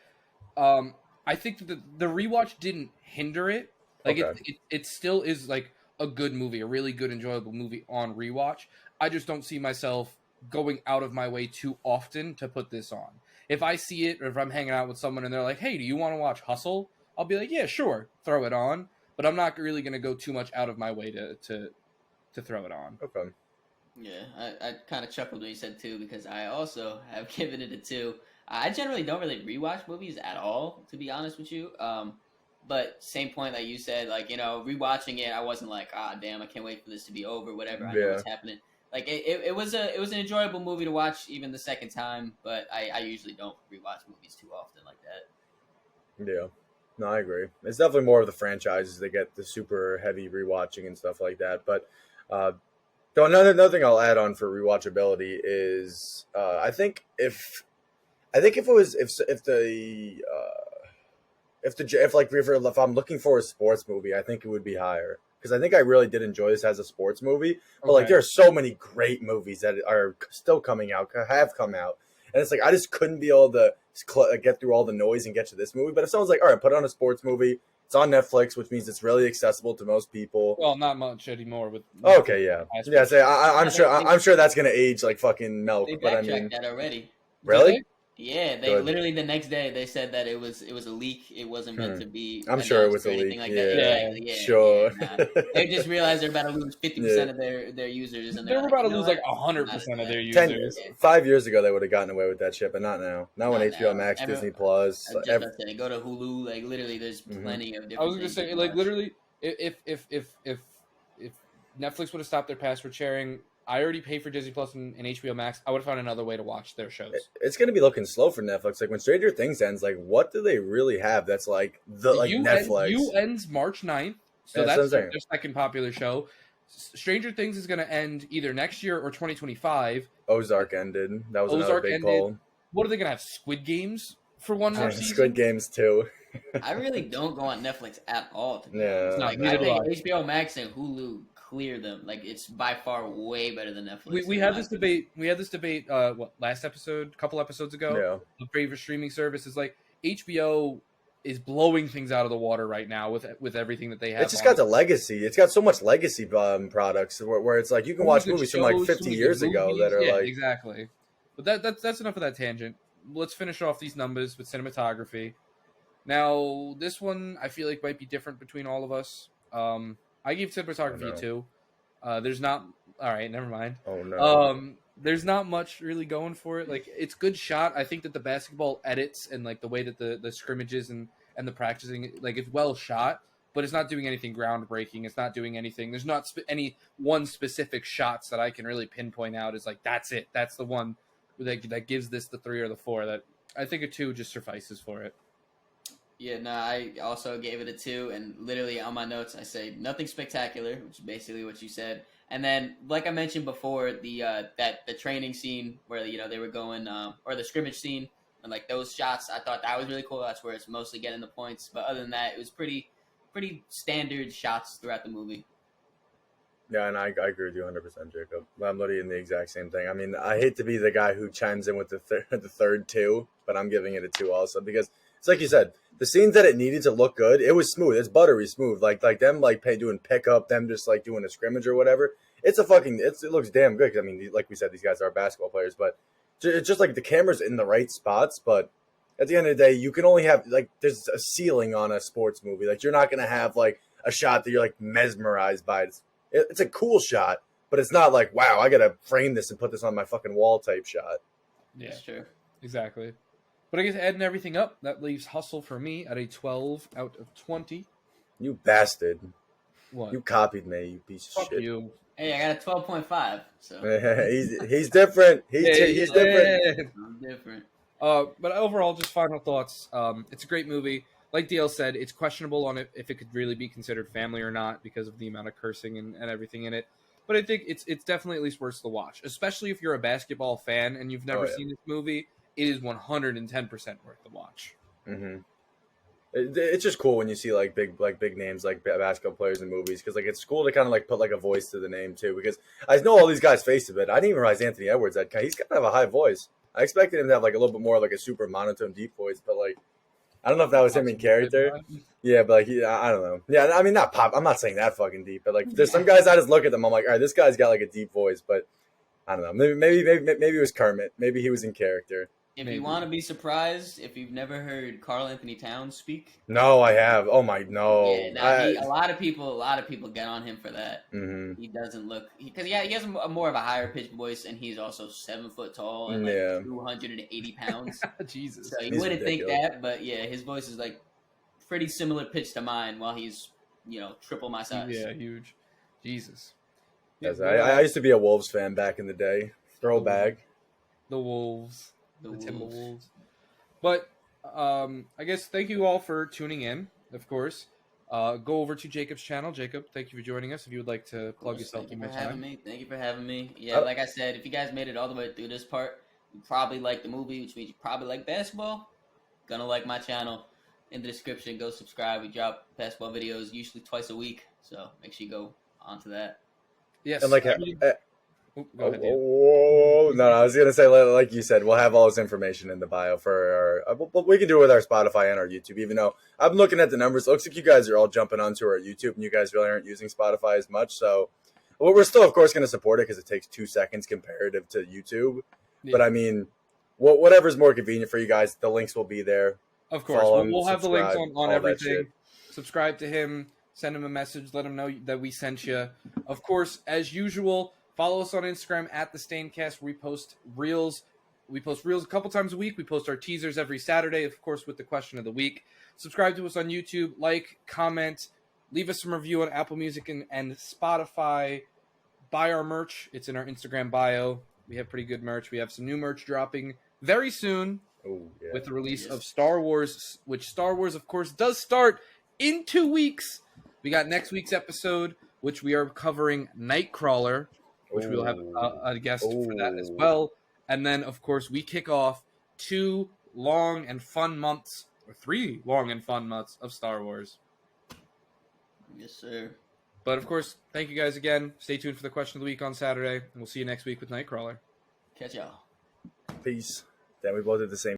Speaker 1: I think that the rewatch didn't hinder it. Like
Speaker 2: Okay.
Speaker 1: it still is like a good movie, a really good, enjoyable movie on rewatch. I just don't see myself going out of my way too often to put this on. If I see it, or if I'm hanging out with someone and they're like, "Hey, do you want to watch Hustle?" I'll be like, "Yeah, sure, throw it on." But I'm not really going to go too much out of my way to throw it on.
Speaker 2: Okay.
Speaker 3: Yeah, I kind of chuckled when you said 2 because I also have given it a 2. I generally don't really rewatch movies at all, to be honest with you. But same point that you said, like, rewatching it, I wasn't like, damn, I can't wait for this to be over, whatever. I know what's happening. Like it was an enjoyable movie to watch even the second time, but I usually don't rewatch movies too often like that.
Speaker 2: Yeah. No, I agree. It's definitely more of the franchises that get the super heavy rewatching and stuff like that. But another thing I'll add on for rewatchability is I think if I'm looking for a sports movie, I think it would be higher because I think I really did enjoy this as a sports movie. But like, there are so many great movies that are still coming out, have come out, and it's like I just couldn't be able to get through all the noise and get to this movie. But if someone's like, all right, put on a sports movie, it's on Netflix, which means it's really accessible to most people.
Speaker 1: Well, not much anymore with.
Speaker 2: Okay, yeah. I'm sure that's gonna age like fucking milk.
Speaker 3: They
Speaker 2: But I mean,
Speaker 3: that already.
Speaker 2: Really?
Speaker 3: Yeah, they literally the next day they said that it was a leak. It wasn't meant to be.
Speaker 2: I'm sure it was a leak.
Speaker 3: Like
Speaker 2: yeah.
Speaker 3: Exactly. Yeah,
Speaker 2: sure.
Speaker 3: Yeah, nah. They just realized they're about to lose 50% of their users, and
Speaker 1: they were about to lose like 100% of their users.
Speaker 2: 5 years ago, they would have gotten away with that shit, but not now. Not when HBO Max, Disney Plus.
Speaker 3: Go to Hulu. Like literally, there's plenty of different.
Speaker 1: I was gonna say, like literally, if Netflix would have stopped their password sharing, I already pay for Disney Plus and HBO Max. I would have found another way to watch their shows.
Speaker 2: It's going to be looking slow for Netflix. Like when Stranger Things ends, like what do they really have that's like Netflix?
Speaker 1: You ends March 9th, so that's their second popular show. Stranger Things is going to end either next year or 2025.
Speaker 2: Ozark ended. That was another big call.
Speaker 1: What are they going to have? Squid Games for one more season?
Speaker 2: Squid Games too.
Speaker 3: I really don't go on Netflix at all.
Speaker 2: Yeah,
Speaker 3: like, I think HBO Max and Hulu clear them. Like it's by far way better than Netflix.
Speaker 1: We had this debate. We had this debate. Last episode, a couple episodes ago.
Speaker 2: Yeah.
Speaker 1: The favorite streaming service is like HBO is blowing things out of the water right now with everything that they have.
Speaker 2: It's just got the legacy. It's got so much legacy products where it's like you can watch movies from like 50 years ago that are like
Speaker 1: exactly. But that's enough of that tangent. Let's finish off these numbers with cinematography. Now this one I feel like might be different between all of us. I gave cinematography a 2. There's not. All right, never mind.
Speaker 2: Oh no.
Speaker 1: There's not much really going for it. Like it's good shot. I think that the basketball edits and like the way that the scrimmages and the practicing, like it's well shot, but it's not doing anything groundbreaking. It's not doing anything. There's not any one specific shots that I can really pinpoint out as like that's it. That's the one that gives this the 3 or the 4. That I think a 2 just suffices for it.
Speaker 3: Yeah, no, I also gave it a 2, and literally on my notes I say nothing spectacular, which is basically what you said. And then, like I mentioned before, the training scene where they were going, or the scrimmage scene, and like those shots, I thought that was really cool. That's where it's mostly getting the points. But other than that, it was pretty standard shots throughout the movie.
Speaker 2: Yeah, and I agree with you 100%, Jacob. I'm literally in the exact same thing. I mean, I hate to be the guy who chimes in with the third 2, but I'm giving it a 2 also because it's like you said. The scenes that it needed to look good, it was smooth. It's buttery smooth. Like them doing pickup, them just like doing a scrimmage or whatever. It looks damn good. 'Cause, I mean, like we said, these guys are basketball players, but it's just like the camera's in the right spots, but at the end of the day, you can only have like there's a ceiling on a sports movie. Like you're not gonna have like a shot that you're like mesmerized by. It's a cool shot, but it's not like wow, I gotta frame this and put this on my fucking wall type shot.
Speaker 1: Yeah,
Speaker 3: That's true.
Speaker 1: exactly. But I guess adding everything up, that leaves Hustle for me at a 12 out of 20.
Speaker 2: You bastard!
Speaker 1: What?
Speaker 2: You copied me, you piece of
Speaker 1: Fuck
Speaker 2: shit.
Speaker 1: you.
Speaker 3: Hey, I got a 12.5, so
Speaker 2: he's different. He's different.
Speaker 3: I'm different.
Speaker 1: But overall, just final thoughts. It's a great movie. Like DL said, it's questionable on it if it could really be considered family or not because of the amount of cursing and everything in it. But I think it's definitely at least worth the watch, especially if you're a basketball fan and you've never seen this movie. It is 110% worth the watch.
Speaker 2: Mm-hmm. It's just cool when you see like big names like basketball players in movies because like it's cool to kind of like put like a voice to the name too because I know all these guys' faces, but I didn't even realize Anthony Edwards he's kind of a high voice. I expected him to have like a little bit more like a super monotone deep voice, but like I don't know if that was him in character. Yeah, but like I don't know. Yeah, I mean not pop. I'm not saying that fucking deep, but like there's some guys I just look at them. I'm like, all right, this guy's got like a deep voice, but I don't know. Maybe it was Kermit. Maybe he was in character.
Speaker 3: If you want to be surprised, if you've never heard Karl Anthony Towns speak,
Speaker 2: no, I have. Oh my no!
Speaker 3: Yeah, a lot of people get on him for that.
Speaker 2: Mm-hmm.
Speaker 3: He doesn't look because he has a more of a higher pitched voice, and he's also 7 foot tall and like 280 pounds.
Speaker 1: Jesus,
Speaker 3: so you wouldn't think that, but yeah, his voice is like pretty similar pitch to mine, while he's triple my size.
Speaker 1: Yeah, huge. Jesus.
Speaker 2: Yes, I used to be a Wolves fan back in the day. Throwback.
Speaker 1: The Wolves. The
Speaker 3: Wolves.
Speaker 1: Timberwolves. But I guess thank you all for tuning in, of course. Go over to Jacob's channel. Jacob, thank you for joining us. If you would like to plug yourself in my time.
Speaker 3: Thank you for having me. Yeah, like I said, if you guys made it all the way through this part, you probably like the movie, which means you probably like basketball. Gonna like my channel. In the description, go subscribe. We drop basketball videos usually twice a week, so make sure you go onto that.
Speaker 1: Yes.
Speaker 2: And like
Speaker 1: go ahead,
Speaker 2: no, I was gonna say, like you said, we'll have all this information in the bio for our. But we can do it with our Spotify and our YouTube. Even though I'm looking at the numbers, it looks like you guys are all jumping onto our YouTube, and you guys really aren't using Spotify as much. So, we're still, of course, going to support it because it takes 2 seconds comparative to YouTube. Yeah. But I mean, whatever's more convenient for you guys, the links will be there.
Speaker 1: Of course, we'll have the links on everything. Subscribe to him. Send him a message. Let him know that we sent you. Of course, as usual. Follow us on Instagram at the Staincast. We post reels. We post reels a couple times a week. We post our teasers every Saturday, of course, with the question of the week. Subscribe to us on YouTube. Like, comment, leave us some review on Apple Music and Spotify. Buy our merch. It's in our Instagram bio. We have pretty good merch. We have some new merch dropping very soon with the release of Star Wars, which Star Wars, of course, does start in 2 weeks. We got next week's episode, which we are covering Nightcrawler, which we'll have a guest for that as well. And then, of course, we kick off 3 long and fun months of Star Wars.
Speaker 3: Yes, sir.
Speaker 1: But, of course, thank you guys again. Stay tuned for the question of the week on Saturday, and we'll see you next week with Nightcrawler.
Speaker 3: Catch y'all.
Speaker 2: Peace. Then we both did the same.